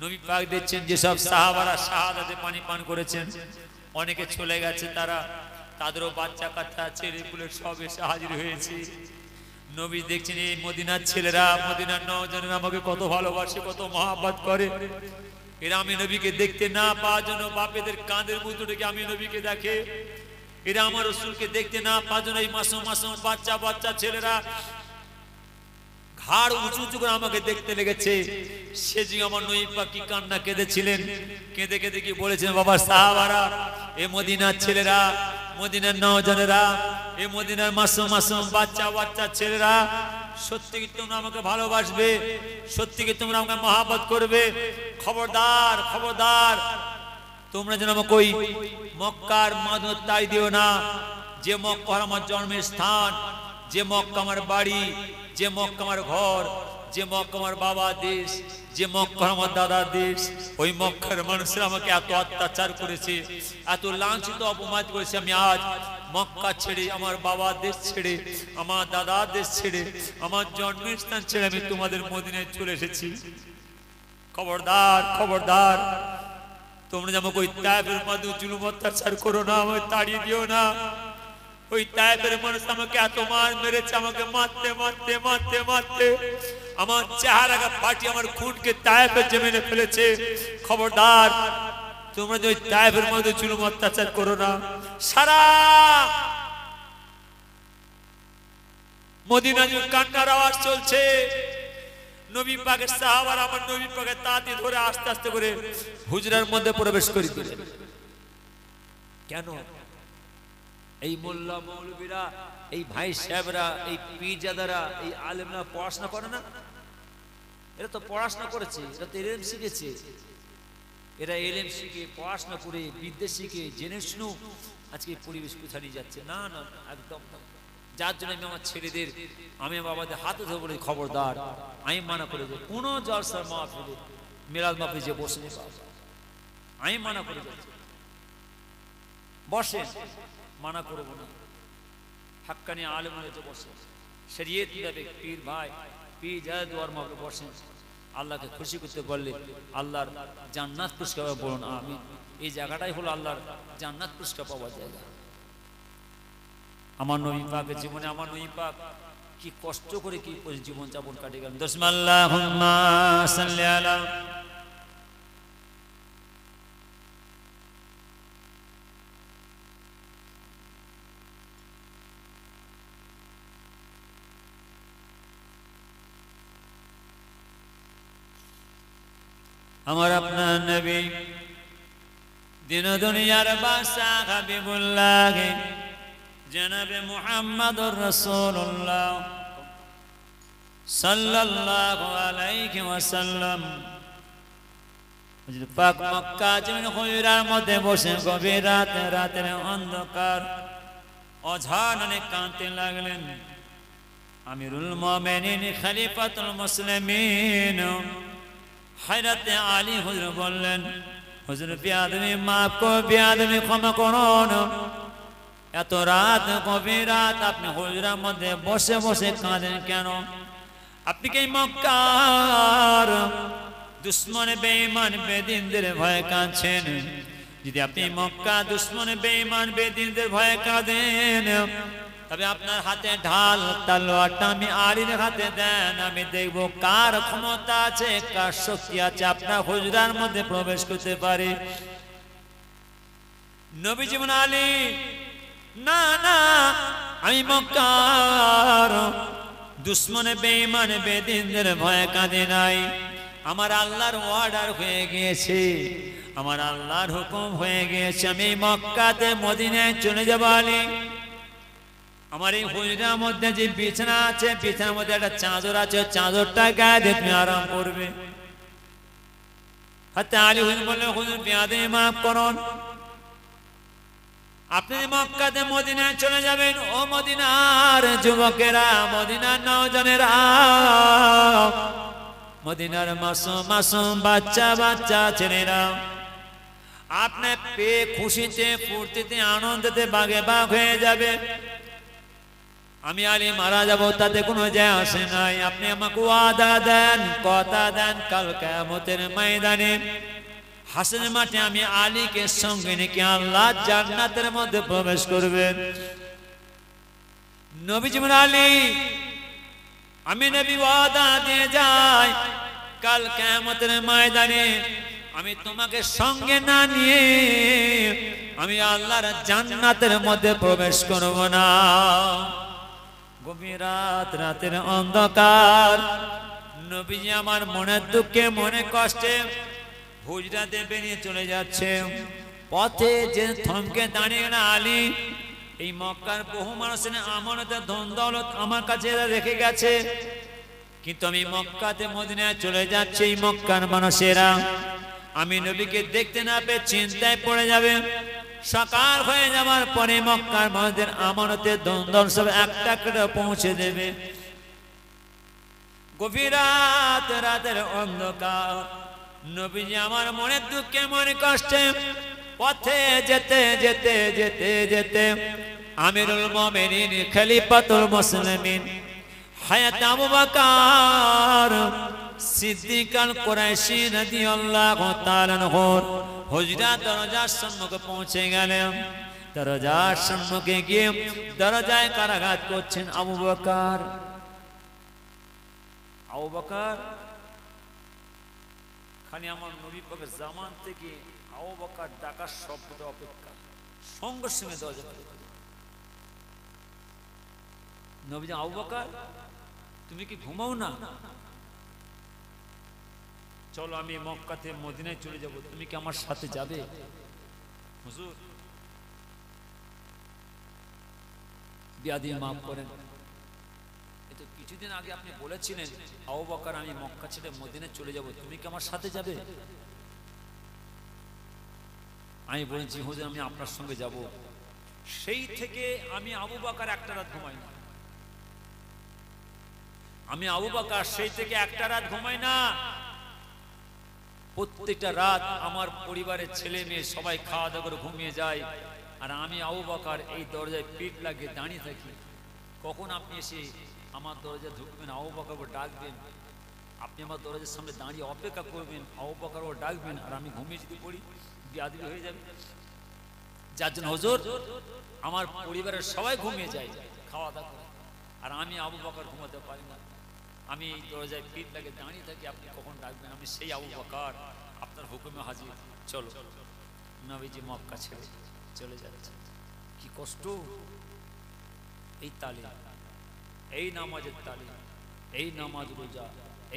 Speaker 1: নবী পাক দেখছেন যেসব সাহাবারা শাহাদাতে পানি পান করেছেন, অনেকে চলে গেছে, তারা তাদেরও বাচ্চা কাচ্চা ছেলে পুলে সব এসে হাজির হয়েছে। নবী দেখছেন এই মদিনার ছেলেরা, মদিনার নওজওয়ানেরা আমাকে কত ভালোবাসে, কত মহব্বত করে। এরা আমি নবীকে দেখতে না পাওয়ার জন্য বাপেদের কাঁধের মধ্যে থেকে আমি নবীকে দেখে। এরা আমার রাসূলকে দেখতে না পাওয়ার জন্য এই মাসুম মাসুম বাচ্চা বাচ্চা ছেলেরা ঘাড় উঁচু উঁচু করে আমাকে দেখতে লেগেছে। সে যে আমার নবী পাক কি কান্না কেঁদেছিলেন, কেঁদে কেঁদে কি বলেছেন, বাবা সাহাবারা, এ মদিনার ছেলেরা, মদিনার নওজওয়ানেরা, এ মদিনার মাসুম মাসুম বাচ্চা বাচ্চা ছেলেরা, সত্যি কি তোমরা আমাকে ভালোবাসবে, সত্যি কি তোমরা আমাকে মহব্বত করবে? খবরদার খবরদার, তোমরা যেন আমাকে ওই মক্কার মাদত তাই দিও না, যে মক্কা আমার জন্মের স্থান, যে মক্কা আমার বাড়ি, যে মক্কা আমার ঘর, যে মক্কা আমার বাবার দেশ, যে মক্কা আমার দাদার দেশ। ওই মক্কার মানুষরা আমাকে এত অত্যাচার করেছে, এত লাঞ্ছিত অপমান করেছে। আমি আজ মক্কা ছেড়ে, আমার বাবার দেশ ছেড়ে, আমার দাদার দেশ ছেড়ে, আমার জন্মের স্থান ছেড়ে আমি তোমাদের মদিনায় চলে এসেছি। খবরদার খবরদার, তোমরা যেমন ওই তায়েফের মধ্যে জুলুম অত্যাচার করো না, আমাকে তাড়িয়ে দিও না। ওই তায়েফের মানুষ আমাকে এত মার মেরেছে, আমাকে মারতে মারতে মারতে মারতে আমার চেহারাটা ফাটি, আমার খুনকে তায়েফের জমিনে ফেলেছে। খবরদার, তোমরা যে ওই তায়েফের মধ্যে জুলুম অত্যাচার করো না। সারা মদিনা জুড়ে কান্নার আওয়াজ চলছে। নবী পাকের সাহাবারা আমার নবী পাকের তাঁতি ধরে আস্তে আস্তে করে হুজরার মধ্যে প্রবেশ করে দিলেন। কেন? এই মোল্লা মৌলবীরা, এই ভাই সাহেবরা, এই পীরজাদারা, এই আলেমরা পড়াশোনা করে না? এরা তো পড়াশোনা করেছে, এরা তো এলএম শিখেছে। এরা এলএম শিখে, পড়াশোনা করে, বিদ্যে শিখে, জেনে শুনো আজকে পরিবেশ কোথায় নিয়ে যাচ্ছে। না না, একদম না। যার জন্য আমি আমার ছেলেদের, আমি বাবাদের হাতে ধরে বলি, খবরদার, আমি মানা করে যাই কোনো জলসার মাহফিলে, মিলাদ মাহফিলে যে বসে নেই, আমি মানা করে যাচ্ছি, বসেন, মানা করবো না। হাক্কানি আলেম হয়েছে বসে, শরীয়ত মুতাবিক পীর ভাই, পীর যারা দুয়ার মাহফিলে বসেন, আল্লাহকে খুশি করতে পারলে আল্লাহর জান্নাত পুরস্কার বলুন আমিন। এই জায়গাটাই হলো আল্লাহর জান্নাত পুরস্কার পাওয়ার জায়গা। আমার নবী পাকের জীবনে, আমার নবী পাক কি কষ্ট করে কি জীবন যাপন কাটে গেলেন। আল্লাহুম্মা সাল্লি আলা আমার আপনার নবী দিন দুনিয়ার বাদশা হাবিবুল্লাহ জনাবে মুহাম্মদুর রাসূলুল্লাহ সাল্লাল্লাহু আলাইহি ওয়াসাল্লাম পাক মক্কা জমিন হুজরার মধ্যে বসে গভীর রাতে, রাতের অন্ধকার অঝাননে কাঁদতে লাগলেন। আমিরুল মুমিনিন খলিফাতুল মুসলিমিন হযরত আলী হুজুর বললেন, হুজুর বিয়াদবি মাফ করো, বিয়াদবি ক্ষমা করুন। এত রাত, গভীর রাত, আপনি হুজরার মধ্যে বসে বসে কাঁদেন কেন? আপনি কি মক্কার দুশ্মন বেঈমান বেদিনদের ভয়ে কাঁদছেন? যদি আপনি মক্কা দুশ্মন বেঈমান বেদিনদের ভয়ে কাঁদেন, তবে আপনার হাতে ঢাল তলোয়ারটা আমি আলীর হাতে দেন, আমি দেখব কার ক্ষমতা আছে, কার শক্তি আছে আপনার হুজরার মধ্যে প্রবেশ করতে পারে। নবীজি বলেন আলী না না, আমি মক্কার দুশ্মনে বেঈমান বেদিনদের ভয়ে কাঁদে নাই, আমার আল্লাহর অর্ডার হয়ে গিয়েছে, আমার আল্লাহর হুকুম হয়ে গিয়েছে, আমি মক্কাতে মদিনায় চলে যাব আলী। আমার এই হুজরার মধ্যে যে বিছানা আছে, বিছানার মধ্যে একটা চাদর আছে, চাদরটা গায়ে দিয়ে তুমি আরাম করবে। হাতে আলী হুজুর বললেন হুজুর বিয়াদে মাফ করুন, আপনি মক্কাতে মদিনায় চলে যাবেন, ও মদিনার যুবকেরা, মদিনার নওজনেরা, মদিনার মাসুম মাসুম বাচ্চা বাচ্চা ছেলেরা, আপনি পেয়ে খুশিতে ফুর্তিতে আনন্দেতে বাগে বাগ হয়ে যাবে। আমি আলী মারা যাব তাতে কোনো যায় আসে নাই, আপনি আমাকে ওয়াদা দেন, কথা দেন, কাল কিয়ামতের ময়দানে হাসরের মাঠে আমি আলীকে সঙ্গে নিয়ে আল্লাহ জান্নাতের মধ্যে প্রবেশ করবেন। নবীজি বলেন আলী আমি নবী ওয়াদা দিয়ে যাই, কাল কিয়ামতের ময়দানে আমি তোমাকে সঙ্গে না নিয়ে আমি আল্লাহর জান্নাতের মধ্যে প্রবেশ করব না। গভীর রাত, রাতের অন্ধকার, নবীজি আমার মনের দুঃখে মনে কষ্টে হুজরাতে বেরিয়ে চলে যাচ্ছে, পথে যে থমকে দাঁড়িয়ে না আলী, এই মক্কার বহু মানুষের আমানতের ধন দৌলত আমার কাছে রেখে গেছে, কিন্তু আমি মক্কাতে মদিনায় চলে যাচ্ছি, এই মক্কার মানুষেরা আমি নবীকে দেখতে না পেয়ে চিন্তায় পড়ে যাবে। সকাল হয়ে যাওয়ার পরে মক্কার মানুষদের আমানতের ধন দৌলত সব একটা করে পৌঁছে দেবে। গভীর রাত, রাতের অন্ধকার, নবীজি আমার মনের দুঃখে মনে কষ্টে পথে যেতে যেতে যেতে যেতে আমিরুল মুমিনিন খলিফাতুল মুসলিমিন হায়াত আবু বকর সিদ্দিক আল কুরাইশি রাদিয়াল্লাহু তাআলা আনহু হুজরাত দরজার সম্মুখে পৌঁছে গেলেন। দরজার সম্মুখে গিয়ে দরজায় কারাঘাত করছেন আবু বকর। আবু বকর খালি আমার নবী পাকের জামান থেকে আবু বকর ডাকার শব্দটা অপেক্ষা সঙ্গে সঙ্গে দরজা খুলে দিল। নবীজি আবু বকর তুমি কি ঘুমাও না? চলো আমি মক্কাতে মদিনায় চলে যাব, তুমি কি আমার সাথে যাবে? হুজুর বিয়াদি মাফ করেন, এটা কিছুদিন আগে আপনি বলেছিলেন আবু বকর আমি মক্কা ছেড়ে মদিনায় চলে যাব, তুমি কি আমার সাথে যাবে? আমি বলেছি হুজুর আমি আপনার সঙ্গে যাব। সেই থেকে আমি আবু বকর একটা রাত ঘুমাই না, আমি আবু বকর সেই থেকে একটা রাত ঘুমাই না। প্রত্যেকটা রাত আমার পরিবারের ছেলে মেয়ে সবাই খাওয়া দাওয়া করে ঘুমিয়ে যায়, আর আমি আবু বকর এই দরজায় পিঠ লাগিয়ে দাঁড়িয়ে থাকি। কখন আপনি এসে আমার দরজায় ঢুকবেন, আবু বকরকে ডাকবেন, আপনি আমার দরজার সামনে দাঁড়িয়ে অপেক্ষা করবেন, আবু বকরকে ডাকবেন, আর আমি ঘুমিয়ে যদি পড়ি বিয়াদবি হয়ে যাবে। যার জন্য হুজুর আমার পরিবারের সবাই ঘুমিয়ে যায় খাওয়া দাওয়া করে, আর আমি আবু বকর ঘুমাতে পারি না। আমি এই দরজায় পিঠ লাগিয়ে দাঁড়িয়ে থাকি, আপনি কখন ডাকবেন, আমি সেই আবু বকর আপনার হুকুমে হাজির। চলো নবীজি মক্কা ছেড়ে চলে যাচ্ছে। কি কষ্ট! এই তালিম, এই নামাজের তালিম, এই নামাজ রোজা,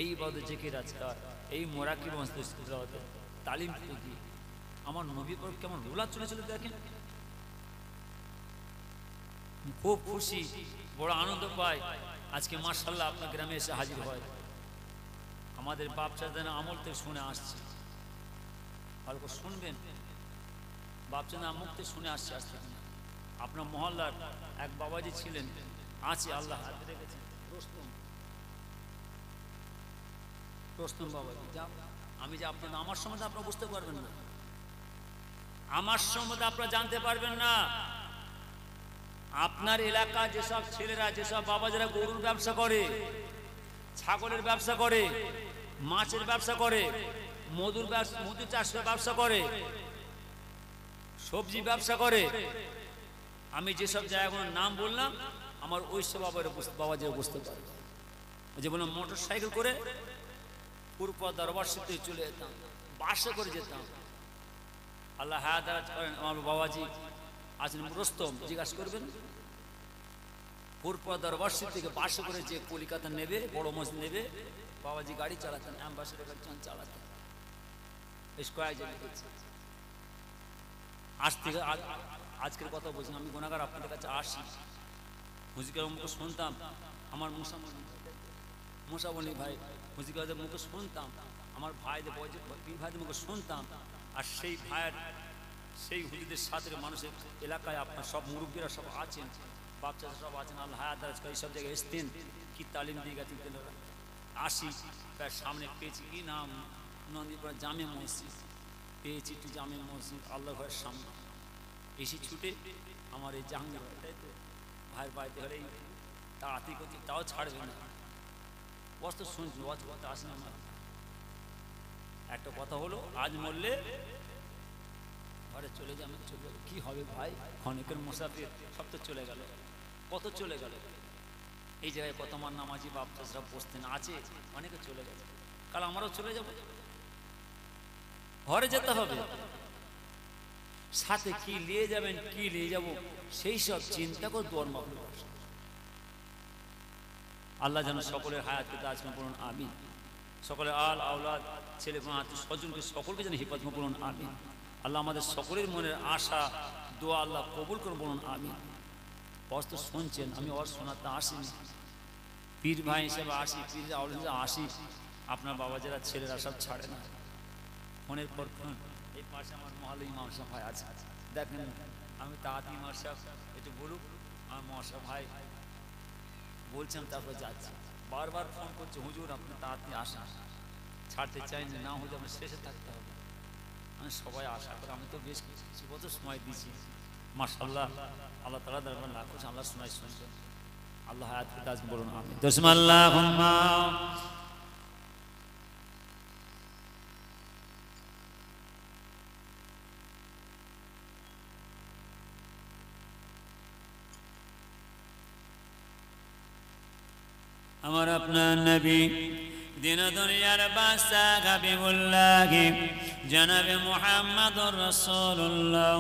Speaker 1: এই ইবাদত জিকির আজকার, এই মোরাকিব তালিম পেতে আমার নবী পাক কেমন রোলা চলে চলে দেখেন। খুব খুশি, বড় আনন্দ পাই। আজকে মাশাআল্লাহ আপনার গ্রামে এসে হাজির হয়। আমাদের বাপ চাচাদের আমল থেকে শুনে আসছে, ভালো করে শুনবেন, বাপ চাচা আমল থেকে শুনে আসছে। আসছে আপনার মহল্লার এক বাবাজি ছিলেন, আছে আল্লাহ হাতে রেখেছেন, রোস্তম বাবাজি। যা আমি যে আপনার আমার সম্বন্ধে আপনারা বুঝতে পারবেন না, আমার সম্বন্ধে আপনারা জানতে পারবেন না। আপনার এলাকা যেসব ছেলেরা, যেসব বাবা যারা গরুর ব্যবসা করে, ছাগলের ব্যবসা করে, মাছের ব্যবসা করে, মধু চাষের ব্যবসা করে, সবজি ব্যবসা করে, আমি যেসব জায়গাগুলোর নাম বললাম আমার ওই সব বাবা যে বুঝতে পারবে। যে বললাম মোটর সাইকেল করে পুরপা দরবার শরীফে চলে যেতাম, বাসে করে যেতাম। আল্লাহ হায়াত করেন আমার বাবাজি আছেন রুস্তম, জিজ্ঞাসা করবেন পুরপা দরবার শরীফ থেকে বাসে করে যে কলিকাতা নেবে, বড় মসজিদ নেবে, বাবাজি গাড়ি চালাতেন, অ্যাম্বাসেডার গাড়ি চালাতেন। বেশ কয়েকজন লিখেছে। আজ থেকে আজকের কথা বলছি, আমি গুনাহগার আপনাদের কাছে আসি, হুজুরের মুখে শুনতাম, আমার মুসাবনি ভাই হুজুরের মুখে শুনতাম, আমার ভাইদের পীর ভাইদের মুখে শুনতাম। আর সেই ভাইয়ের সেই হুজুরদের সাথে মানুষের এলাকায় আপনার সব মুরব্বীরা সব আছেন, বাচ্চা সব আছেন, আল্লাহ হায়াত দারাজ করে সব জায়গায় এসতেন, কি তালিম দিয়ে গেছেন। আসি তার সামনে পেয়েছি কি নাম নন্দীপাড়া জামে মসজিদ, পেয়েছি একটু জামে মসজিদ আল্লাহ ঘরের সামনে। এসে ছুটে আমার এই জাহাঙ্গীর তাই তো ভাইয়ের বাড়িতে হলে তাড়াতাড়ি করতে, তাও ছাড়বে না। বস তো শুনছি, কথা আসেন আমার। একটা কথা হলো, আজ মরলে ঘরে চলে যাবে, চলে যাবে, কি হবে ভাই, অনেকের মুসাফির সব তো চলে গেল, কত চলে গেল। এই জায়গায় কত মান নামাজি বাপচাষরা বসতেন, আছে অনেকে চলে গেছে, কাল আমারও চলে যাবো, ঘরে যেতে হবে। সাথে কি নিয়ে যাবেন, কি নিয়ে যাব, সেই সব চিন্তা করে দোয়ার মাহফিল বসে। আল্লাহ যেন সকলের হায়াতকে দাজ করুন, আমিন। সকলের আল আওলাদ ছেলে আত্মীয় স্বজনকে সকলকে যেন হিফাজত করুন, আমিন। আল্লাহ আমাদের সকলের মনের আশা দোয়া আল্লাহ কবুল করুন, বলুন আমিন। অস তো শুনছেন, আমি অস শোনাতে আসিনি, পীর ভাই হিসেবে আসি, পীর আওলাদ হিসেবে আসি। আপনার বাবা যারা ছেলেরা সব ছাড়ে না, ফোনের পর ফোন। এই পাশে আমার মহল্লা ইমাম সাহেব ভাই আছে, দেখেন আমি তাড়াতাড়ি ইমাম সাহেব একটু বলুক, আমার মহাশা ভাই বলছেন, তারপর যাচ্ছি। বারবার ফোন করছে, হুজুর আপনি তাড়াতাড়ি আসেন, ছাড়তে চাই না, হুজুর আমার শেষে থাকতে হবে। আমি সবাই আশা করে, আমি তো বেশ কিছু কত সময় দিচ্ছি, মাশাআল্লাহ। আল্লাহ তাআলা দরবার না করছে, আল্লাহ শোনাই শুনছেন। আল্লাহ হায়াতকে দাজ বলুন, আমিন। বিসমিল্লাহুম্মা আমার আপনার নবী দিন দুনিয়ার বাদশা হাবিবুল্লাহ জনাবে মুহাম্মদুর রাসূলুল্লাহ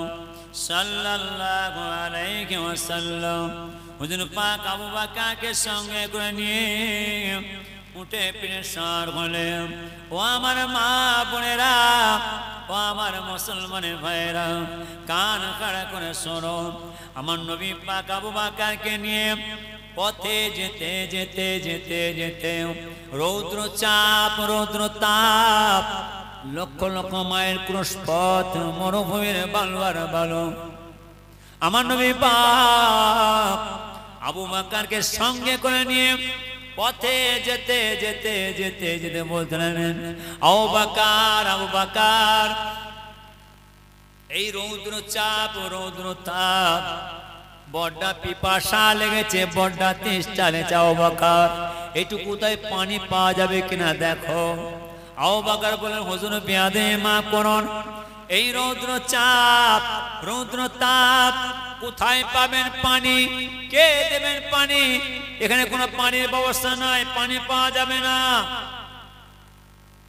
Speaker 1: সাল্লাল্লাহু আলাইহি ওয়াসাল্লাম হুজুর পাক আবু বকরকে সঙ্গে করে নিয়ে উঠে পেশার হলে, ও আমার মা বোনেরা, ও আমার মুসলমানের ভাইরা, কান খাড়া করে শোনো। আমার নবী পাক আবু বকরকে নিয়ে পথে যেতে যেতে যেতে যেতে রৌদ্র চাপ, রৌদ্র তাপ, লক্ষ লক্ষ মাইল ক্রুশ পথ, মরুভূমির বালুয়ার বালু। আমার নবী পাক আবু বকরকে সঙ্গে করে নিয়ে পথে যেতে যেতে যেতে যেতে বলতেন, আবু বকর, আবু বকর, এই রৌদ্র চাপ, রৌদ্র তাপ, বড্ডা পিপাসা লেগেছে, বড্ডা তেষ্টা লেগেছে, আবু বকর একটু কোথায় পানি পাওয়া যাবে কিনা দেখো। আবু বকর বলেন, হুজুর বিয়াদে মাফ করুন, এই রৌদ্র চাপ, রৌদ্র তাপ, কোথায় পাবেন পানি, কে দেবেন পানি, এখানে কোনো পানির ব্যবস্থা নাই, পানি পাওয়া যাবে না।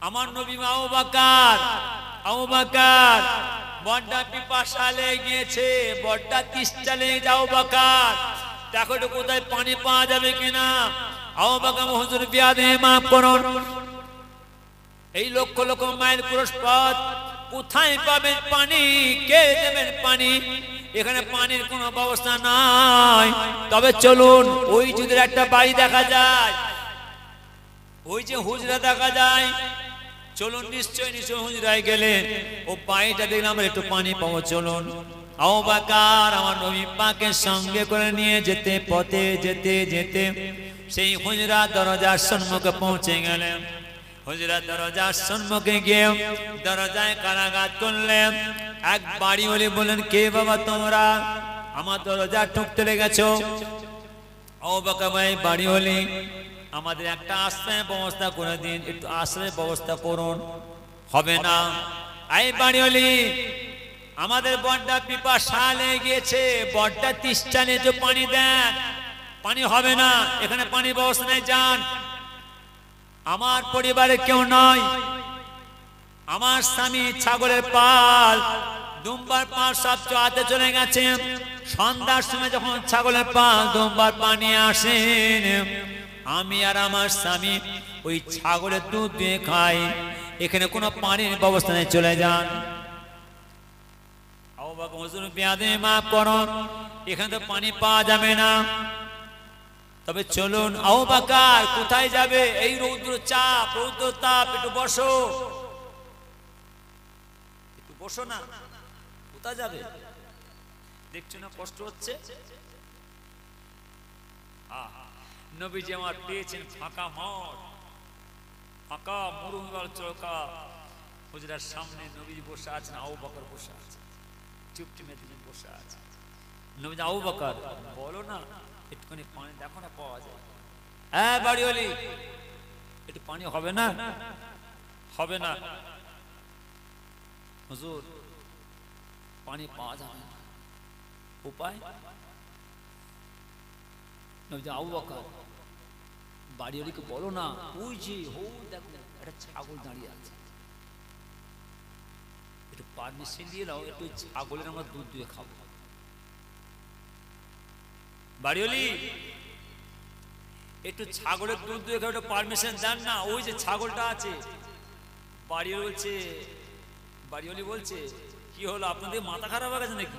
Speaker 1: আমার নবী আবু বকর, আবু বকর বড্ডা পিপাসা লেগে গিয়েছে, বড্ডা তেষ্টা লেগে যাও বকর, দেখো তো কোথায় পানি পাওয়া যাবে কিনা। আবু বকর, হুজুর বিয়াদে মাফ করুন, এই লক্ষ লক্ষ মাইল ক্রুশ পথ, কোথায় পাবেন পানি, কে দেবেন পানি, এখানে পানির কোনো ব্যবস্থা নাই। তবে চলুন, ওই যদি একটা বাড়ি দেখা যায়, ওই যে হুজরা দেখা যায়, চলুন নিশ্চয় নিশ্চয় হুজরায় গেলে ও বাড়িটা দেখলে আমরা একটু পানি পাবো, চলুন। আবু বকর আমার নবী পাকের সঙ্গে করে নিয়ে যেতে পথে যেতে যেতে সেই হুজরা দরজার সম্মুখে পৌঁছে গেলেন। হুজরা দরজার সম্মুখে গিয়ে দরজায় কারাঘাত করলেন। এক বাড়িওয়ালি বলেন, কে বাবা তোমরা, আমার দরজা ঠুকতে লেগেছো? আবু বকর ভাই বাড়িওয়ালি, আমাদের একটা আশ্রয়ের ব্যবস্থা করে দিন, একটু আশ্রয়ের ব্যবস্থা করুন। হবে না, এই বাড়িওয়ালি আমাদের বড্ডা পিপাসা লেগে গিয়েছে, বড্ডা তেষ্টা লেগেছে, পানি দেন, পানি হবে না, এখানে পানি ব্যবস্থা নেই, যান। আমার পরিবারে কেউ নয়, আমার স্বামী ছাগলের পাল দুম্বার পাল সব চড়াতে চলে গেছে। সন্ধ্যার সময় যখন ছাগলের পাল দুম্বার পানি আসেন, আমি আর আমার স্বামী ওই ছাগলের দুধ দিয়ে খাই। এখানে কোনো পানির ব্যবস্থা নেই, চলে যান। আবু বকর হুজুর বিয়াদে মাফ করুন, এখানে তো পানি পাওয়া যাবে না, তবে চলুন। আবু বকর কোথায় যাবে? এই রৌদ্র চাপ, রৌদ্র তাপ, একটু বসো, একটু বসো না, কোথায় যাবে? দেখছো না কষ্ট হচ্ছে? নবীজি আমার পেয়েছেন ফাঁকা মাঠ, ফাঁকা মরুভূমি চৌকা, হুজরার সামনে নবীজি বসে আছেন, আবু বকর বসে আছে, চুপটিমে দুজন বসে আছে। নবীজি, আবু বকর বলো না, একটুখানি পানি দেখো না পাওয়া যায়। হ্যাঁ বাড়িওয়ালি, একটু পানি হবে না? হবে না হুজুর, পানি পাওয়া যাবে না, উপায়? নবীজি, আবু বকর বাড়িওয়ালিকে বলো না, ওই যে দেখো একটা ছাগল দাঁড়িয়ে আছে, একটু পারমিশন দিয়ে দাও, একটু ছাগলের আমরা দুধ দিয়ে খাবো। বাড়িওয়ালি, একটু ছাগলের দুধ দিয়ে খাবো, একটু পারমিশন দেন না, ওই যে ছাগলটা আছে। বাড়িওয়ালি বলছে কি হলো, আপনাদের মাথা খারাপ হয়ে গেছে নাকি?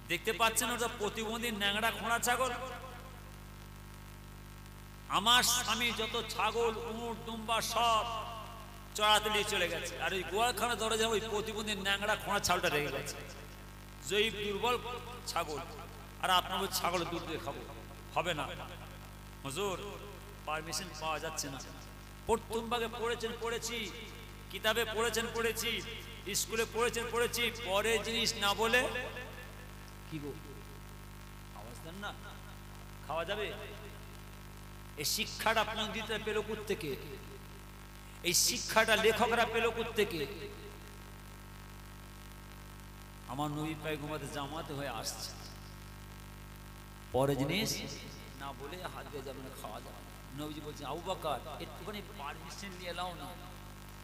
Speaker 1: দেখতে পাচ্ছেন ওটা প্রতিবন্ধী ন্যাংরা খোঁড়া ছাগল। আমার স্বামী যত ছাগল উট দুম্বা সব চড়াতে নিয়ে চলে গেছে, আর ওই গোয়ালখানা দরজা ওই প্রতিবন্ধী ন্যাংরা খোঁড়া ছাগলটা রেখে গেছে। জয়ীব দুর্বল ছাগল, আর আপনার ওই ছাগলের দুধ দিয়ে খাবো, হবে না হুজুর, পারমিশন পাওয়া যাচ্ছে না। প্রথম ভাগে পড়েছেন পড়েছি, কিতাবে পড়েছেন পড়েছি, স্কুলে পড়েছেন পড়েছি, পরে জিনিস না বলে কি গো আওয়াজ দেন না, খাওয়া যাবে? এই শিক্ষাটা পণ্ডিতরা পেল থেকে, এই শিক্ষাটা লেখকরা পেল থেকে? আমার নবী পয়গম্বর জামাতে হয়ে আসছে, পরে জিনিস না বলে হাত দিয়ে যাবে না, খাওয়া যাবে। নবীজি বলছেন, আবু বকর একটুখানি পারমিশন নিয়ে এলাও না,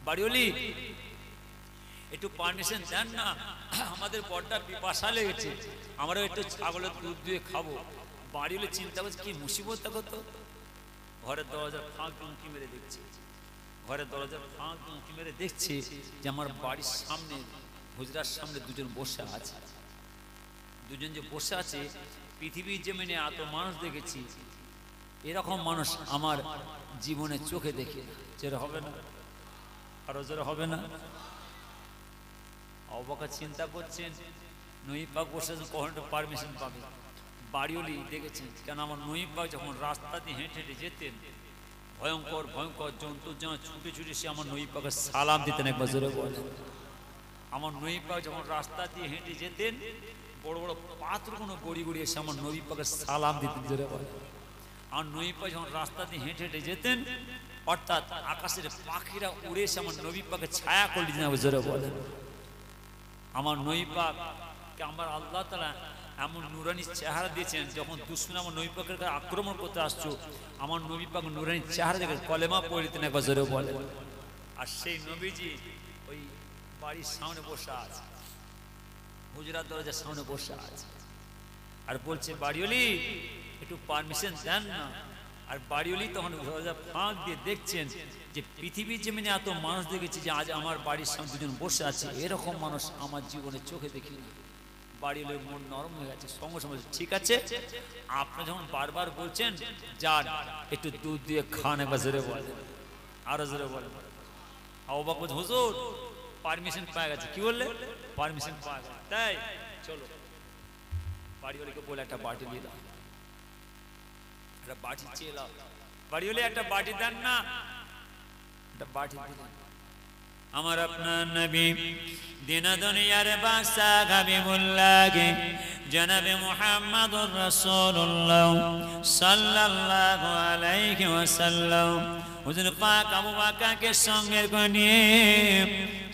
Speaker 1: বাড়িওয়ালি একটু পারমিশন দেন না, আমাদের বড়টা পিপাসা লেগেছে, আমরা একটু ছাগলের দুধ দিয়ে খাবো। বাড়িওয়ালি চিন্তা করছে কি মুসিবত তো, ঘরের দরজার ফাঁক উঁকি মেরে দেখছি, ঘরের দরজার ফাঁক উঁকি মেরে দেখছি যে আমার বাড়ির সামনে হুজরার সামনে দুজন বসে আছে। দুজন যে বসে আছে, পৃথিবীর জমিনে এত মানুষ দেখেছি, এরকম মানুষ আমার জীবনে চোখে দেখি না। যেটা হবে না, আরো জোরে হবে না? আবু বকর চিন্তা করছেন, নবী পাক বসে কখন পারমিশন পাবে। বাড়িওয়ালি দেখেছেন, কেন আমার নবী পাক যখন রাস্তা দিয়ে হেঁটে হেঁটে যেতেন, ভয়ঙ্কর ভয়ঙ্কর জন্তুর যেন ছুটে ছুটে সে আমার নবী পাকে সালাম দিতেন। একবার জোরে বলেন। আমার নবী পাক যখন রাস্তা দিয়ে হেঁটে যেতেন, বড় বড় পাথরগুলো গড়ি গড়িয়ে এসে আমার নবী পাকে সালাম দিতেন। জোরে বলেন। আমার নবী পাক যখন রাস্তা দিয়ে হেঁটে হেঁটে যেতেন, অর্থাৎ আকাশের পাখিরা উড়ে এসে আমার নবী পাকে ছায়া করে দিতেন। জোরে বলেন। আমার নবী পাককে আমার আল্লাহ তাআলা এমন নুরানি চেহারা দিয়েছেন, যখন দুশমন আমার নবী পাকের কাছে আক্রমণ করতে আসছো, আমার নবী পাক নুরানি চেহারা দেখে কলেমা পড়ে দিতেন। একবার জোরে বলেন। আর সেই নবীজি ওই বাড়ির সামনে বসে আছে, হুজরার দরজার সামনে বসে আছে, আর বলছে, বাড়িওয়ালি একটু পারমিশন দেন না। আর বাড়িওয়ালি তখন দরজা ফাঁক দিয়ে দেখছেন যে পৃথিবীর জমিনে এত মানুষ দেখেছি, যে আজ আমার বাড়ির সামনে দুজন বসে আছে, এরকম মানুষ আমার জীবনে চোখে দেখিনি। বাড়িওয়ালির মন নরম হয়ে গেছে, সঙ্গে সঙ্গে ঠিক আছে, আপনি যখন বারবার বলছেন, যান একটু দুধ দিয়ে খান। একবার জোরে বলেন, আরো জোরে বলেন। আবু বকর বলছে, হুজুর পারমিশন পাওয়া গেছে। কি বললে? পারমিশন পাওয়া গেছে, তাই চলো। বাড়িওয়ালিকে বলে একটা বাটি দিয়ে দাও, একটা বাটি চেয়ে দাও। বাড়িওয়ালি একটা বাটি দেন না, একটা বাটি দিলেন। আমার আপনার নবী দিনা দুনিয়ার বাদশা হাবিবুল্লাহ জনাবে মুহাম্মদুর রাসূলুল্লাহ সাল্লাল্লাহু আলাইহি ওয়াসাল্লাম হুজুর পাক আবু বকরকে সঙ্গে করে নিয়ে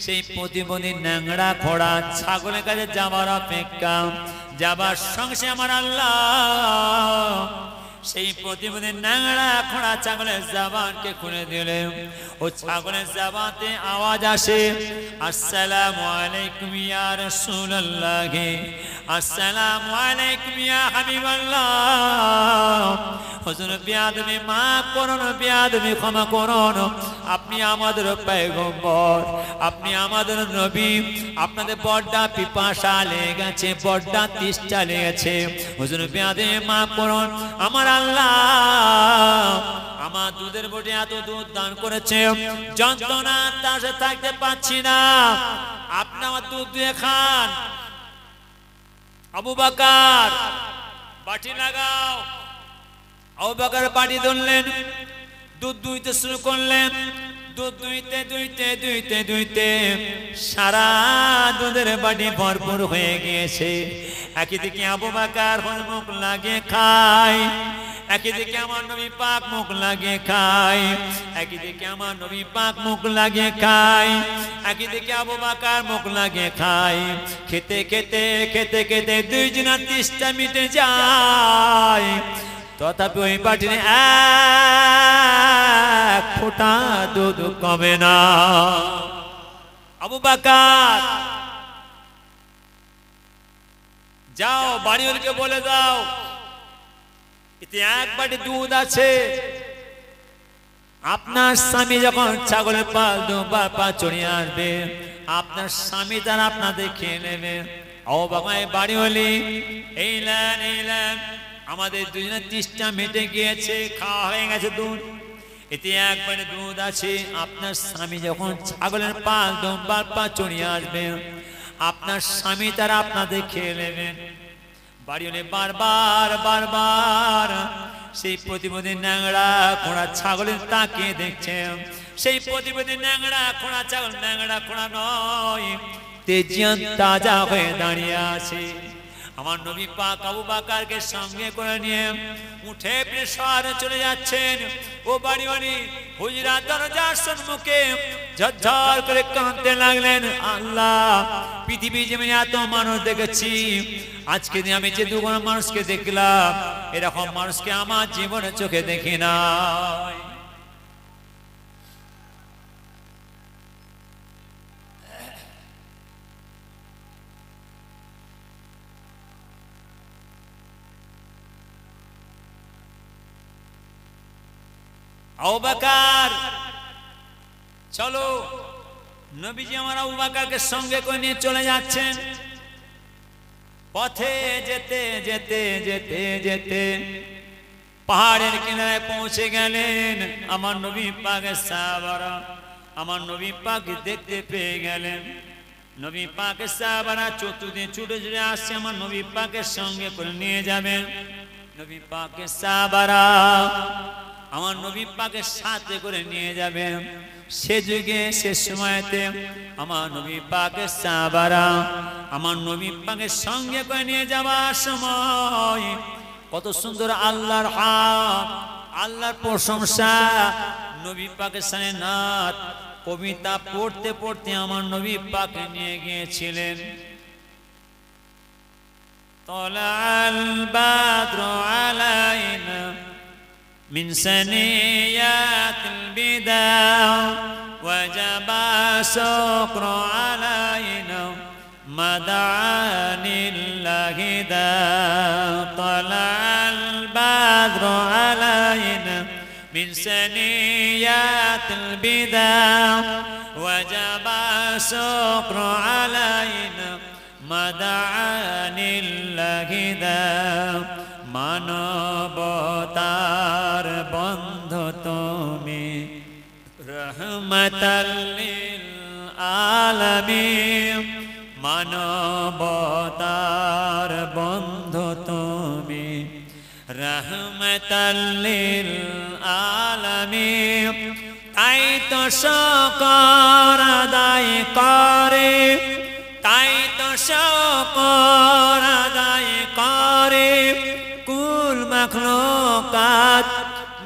Speaker 1: সেই প্রতিবন্ধী ন্যাংড়া ঘোড়া ছাগলের কাছে যাবার অপেক্ষা, যাবার সঙ্গে আমার আল্লাহ সেই প্রতিবন্ধী ন্যাংড়া ঘোড়া ছাগলের জবানকে খুলে দিলেন। ও ছাগলের জবানে আওয়াজ আসে, আসসালামু আলাইকুম ইয়া রাসূলুল্লাহ, আসসালামু আলাইকুম ইয়া হাবিবাল্লাহ। হুজুর বিয়াদবি মাফ করুন, বিয়াদবি ক্ষমা করুন, আপনি আমাদের পয়গম্বর, আপনি আমাদের নবী, আপনাদের বড্ডা পিপাসা লেগেছে, বড্ডা তেষ্টা লেগেছে, হুজুর বিয়াদবি মাফ করুন। আমার আল্লাহ আমার দুধের বটে এত দুধ দান করেছে, যন্ত্রণা তার সাথে থাকতে পারছি না, আপনি আমার দুধ দিয়ে খান। আবু বকর বাটি লাগাও। আবু বকর বাটি ধরলেন, দুধ দুইতে শুরু করলেন, দুধ দুইতে দুইতে দুইতে দুইতে সারা দুধের বাটি ভরপুর হয়ে গিয়েছে। একদিকে আবু বকর মুখ লাগিয়ে খায়, একদিকে আমার নবী পাক মুখ লাগিয়ে খায়, একদিকে আমার নবী পাক মুখ লাগিয়ে খায়, একদিকে আবু বকর মুখ লাগিয়ে খায়। খেতে খেতে খেতে খেতে দুইজনের তেষ্টা মিটে যায়, তথাপি ওই বাটির এক ফোঁটা দুধ কমে না। আবু বকর যাও বাড়িওয়ালাকে বলে দাও এতে এক বাটি দুধ আছে, আপনার স্বামী যখন ছাগলের পাল দুবার পা চড়িয়ে আসবে, আপনার স্বামী তার আপনাদের খেয়ে নেবে। আবু বকর বাড়িওয়ালি এইলেন এইলেন, আমাদের দুজনের তেষ্টা মিটে গিয়েছে, খাওয়া হয়ে গেছে দুধ, এতে একবারে দুধ আছে, আপনার স্বামী যখন ছাগলের পাল দুবার পা চড়িয়ে আসবে, আপনার স্বামী তারা আপনাদের খেয়ে নেবেন। বাড়িওয়ালি বারবার বারবার সেই প্রতিবন্ধী ন্যাংড়া ঘোড়া ছাগলের তাকিয়ে দেখছে, সেই প্রতিবন্ধী ন্যাংড়া ঘোড়া ছাগল ন্যাংড়া ঘোড়া নয়, তেজিয়ান তাজা হয়ে দাঁড়িয়ে আছে। আমার নবী পাক আবু বকরকে সঙ্গে করে নিয়ে উঠে শহরে চলে যাচ্ছেন। ও বাড়িওয়ালি হুজরা দরজার সম্মুখে ঝরঝর করে কাঁদতে লাগলেন, আল্লাহ পৃথিবী যেমন এত মানুষ দেখেছি, আজকে দিন আমি যে দুজন মানুষকে দেখলাম, এরকম মানুষকে আমার জীবনে চোখে দেখি না। আবু বকর চলো, নবীজি আমার আবু বকরকে সঙ্গে করে নিয়ে চলে যাচ্ছেন। পথে যেতে যেতে যেতে যেতে পাহাড়ের কিনারে পৌঁছে গেলেন। আমার নবী পাকের সাহাবারা আমার নবী পাক দেখতে পেয়ে গেলেন। নবী পাকের সাহাবারা চতুর্দিকে ছুটে ছুটে আসছে, আমার নবী পাকের সঙ্গে করে নিয়ে যাবেন। নবী পাকের সাহাবারা আমার নবী পাকের সাথে করে নিয়ে যাবেন। সে যুগে সে সময়তে আমার নবী পাকের সাহাবারা আমার নবী পাকের সঙ্গে করে নিয়ে যাওয়ার সময় কত সুন্দর আল্লাহর হাক, আল্লাহর প্রশংসা, নবী পাকের সামনে নাত কবিতা পড়তে পড়তে আমার নবী পাকে নিয়ে গিয়েছিলেন। তলাল বাদরু আলাইনা من سنيات البداع وجب الشكر علينا مدعاني الله دا طلع البدر علينا من سنيات البداع وجب الشكر علينا مدعاني الله دا মানবতার বন্ধু তুমি রহমতাল লিল আলামিন, মানবতার বন্ধু তুমি রহমতাল লিল আলামিন। তাই তো শুকর আদায় করে, তাই তো শুকর আদায় করে কুল মখলুকাত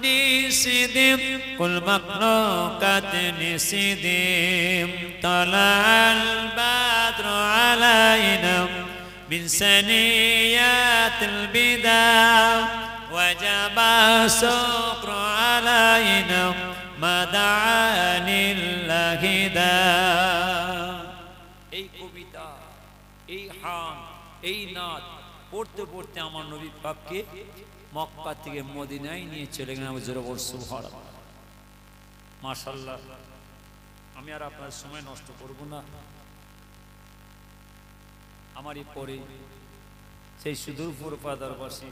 Speaker 1: নিজ صدم كل مخلوقات صدم طلع البدر علينا من ثنيات البداية وجب الشكر علينا ما دعا لله داع এই কবিতা এই হাম এই নাত পড়তে পড়তে আমার নবী পাককে মক্কা থেকে মদিনায় নিয়ে চলে গেলাম জোরে বল সুবহানাল্লাহ মাশাআল্লাহ আমি আর আপনার সময় নষ্ট করব না আমারই পরে সেই সুদূরপুর দরবারী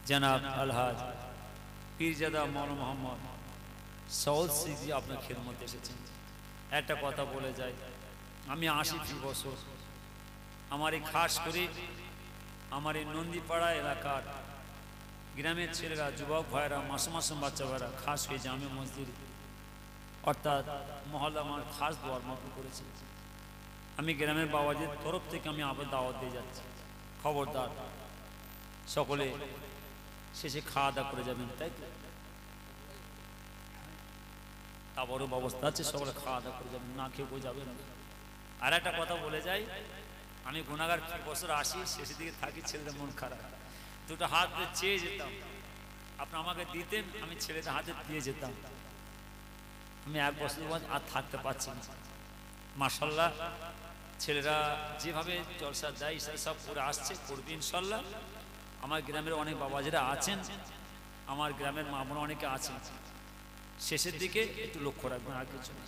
Speaker 1: জনাব আলহাজ পীরজাদা মৌলানা মোহাম্মদ সৌদ সিদ্দিকী আপনার খেদমতে এসেছেন একটা কথা বলে যায় আমি ৮০ বছর আমার এই খাস করে আমার এই নন্দীপাড়া এলাকার গ্রামের ছেলেরা যুবক ভাইরা মাসুম বাচ্চা ভাইরা খাস হয়ে জামে মসজিদ অর্থাৎ মহল্লা আমার খাস দোয়ার মতো করেছে আমি গ্রামের বাবাজির তরফ থেকে আমি আবার দাওয়াত দিয়ে যাচ্ছি খবরদার সকলে শেষে খাওয়া দাওয়া করে যাবেন তাই তো তা বড় ব্যবস্থা আছে সকলে খাওয়া দাওয়া করে যাবেন না খেয়ে যাবেন আর একটা কথা বলে যাই আমি গুনাহগার বছর আসি শেষের দিকে থাকি ছেলেদের মন খারাপ দুটো হাত দিয়ে চেয়ে যেতাম আপনি আমাকে দিতেন আমি ছেলেদের হাতে দিয়ে যেতাম আমি 1 বছর আর থাকতে পারছি না মাশাআল্লাহ ছেলেরা যেভাবে জলসা দেয় সব করে আসছে করবে ইনশাআল্লাহ আমার গ্রামের অনেক বাবাজিরা আছেন আমার গ্রামের মা বোন অনেকে আছেন শেষের দিকে একটু লক্ষ্য রাখবেন আর কিছু না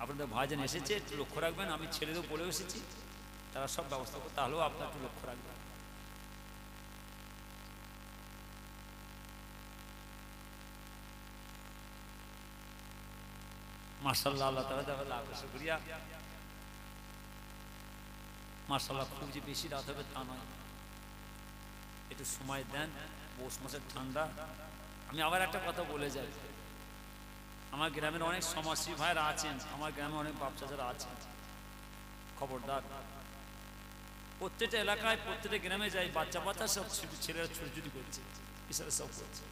Speaker 1: আপনাদের ভাইজান এসেছে একটু লক্ষ্য রাখবেন আমি ছেলেদের বলে এসেছি তারা সব ব্যবস্থা করতে তাহলেও আপনার একটু লক্ষ্য রাখবেন মাশাআল্লাহ আল্লাহ তাআলা দেখো লাখ শুকরিয়া মাশাআল্লাহ খুব যে বেশি রাত হবে তা নয় একটু সময় দেন পৌষ মাসের ঠান্ডা আমি আবার একটা কথা বলে যাই আমার গ্রামের অনেক সমাজসেবী ভাইরা আছেন আমার গ্রামে অনেক বাপ চাচারা আছেন খবরদার প্রত্যেকটা এলাকায় প্রত্যেকটা গ্রামে যাই বাচ্চা সব ছেলেরা ছুটি করছে এছাড়া সব করছে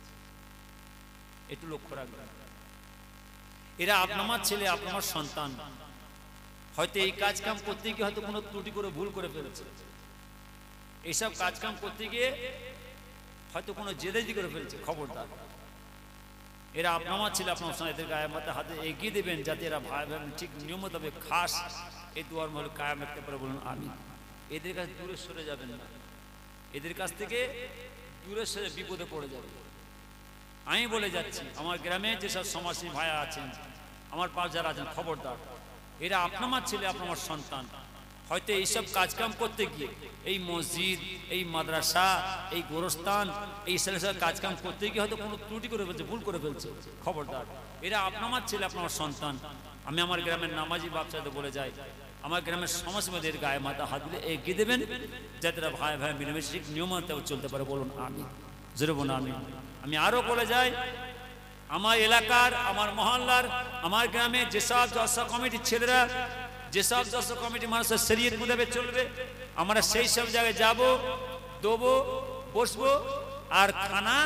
Speaker 1: একটু লক্ষ্য রাখবেন এরা আপনার ছেলে আপনার সন্তান হয়তো এই কাজ কাম করতে গিয়ে হয়তো কোনো ত্রুটি করে ভুল করে ফেলেছে এইসব কাজ কাম করতে গিয়ে হয়তো কোনো জেদেজি করে ফেলছে খবরদার এরা আপনার ছেলে আপনার এদের গায়ে মাথা হাতে এগিয়ে দেবেন যাতে এরা ভাই বোন ঠিক নিয়ম তবে খাস এই দুয়ার মহল কায়েম রাখতে পারে বলুন আমি এদের কাছে দূরে সরে যাবেন না এদের কাছ থেকে দূরে সরে বিপদে পড়ে যাবে আমি বলে যাচ্ছি আমার গ্রামে যেসব সমাজসেবী ভাইয়া আছেন আমার পাশ যারা আছেন খবরদার এরা আপনার ছেলে আপনার সন্তান হয়তো এইসব কাজকাম করতে গিয়ে এই মসজিদ এই মাদ্রাসা এই গোরস্থান এই সব কাজকাম করতে গিয়ে হয়তো কোনো ত্রুটি করে ফেলছে ভুল করে ফেলছে খবরদার এরা আপনার ছেলে আপনার সন্তান আমি আমার গ্রামের নামাজি বাচ্চাদের বলে যাই আমার গ্রামের সমাজসেবীদের গায়ে মাথা হাত দিলে এগিয়ে দেবেন যাতে ভাই ভাই মিলেমিশে ঠিক নিয়মতে চলতে পারে বলুন আমি জোরে বলুন আমি আরো বলে যাই আমার এলাকার আমার মহল্লার আমার গ্রামে যেসব জলসা কমিটির ছেলেরা যেসব জলসা কমিটি মানুষের শরীয়ত মোতাবেক চলবে আমরা সেই সব জায়গায় যাব দেবো বসবো আর খানা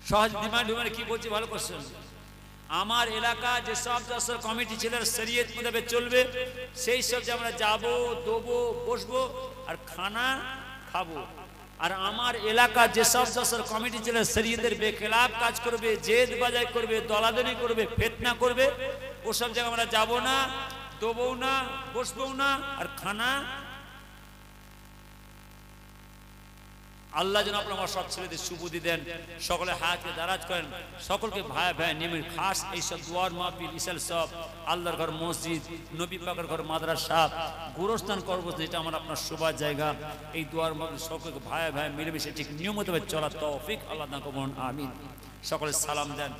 Speaker 1: সহজ ডিমান্ড কি বলছি ভালো কোশ্চেন আমার এলাকা যেসব জলসা কমিটি ছেলেরা শরীয়ত মোতাবেক চলবে সেই সব যে আমরা যাব দেবো বসবো আর খানা খাবো আর আমার এলাকা যেসব জলসার কমিটি ছিল শরীয়তের বেখেলাফ কাজ করবে জেদ বাজাই করবে দলাদলি করবে ফিতনা করবে ওসব জায়গায় আমরা যাব না দেবো না বসবো না আর খানা আল্লাহ যেন আপনার সব ছেলেদের সুবুদ্ধি দেন সকলে হাতে দারাজ করেন সকলকে ভাই ভাই নেমে খাস এইসব দুয়ার মাহফিল ইসাল সব আল্লাহর ঘর মসজিদ নবী পাকের ঘর মাদ্রাসা গোরস্থান কর্মস্থল এটা আমার আপনার শোবার জায়গা এই দুয়ার মাহফিল সকলকে ভাই ভাই মিলেমিশে ঠিক নিয়মিতভাবে চলার তৌফিক আল্লাহ দান করুন আমিন সকলে সালাম দেন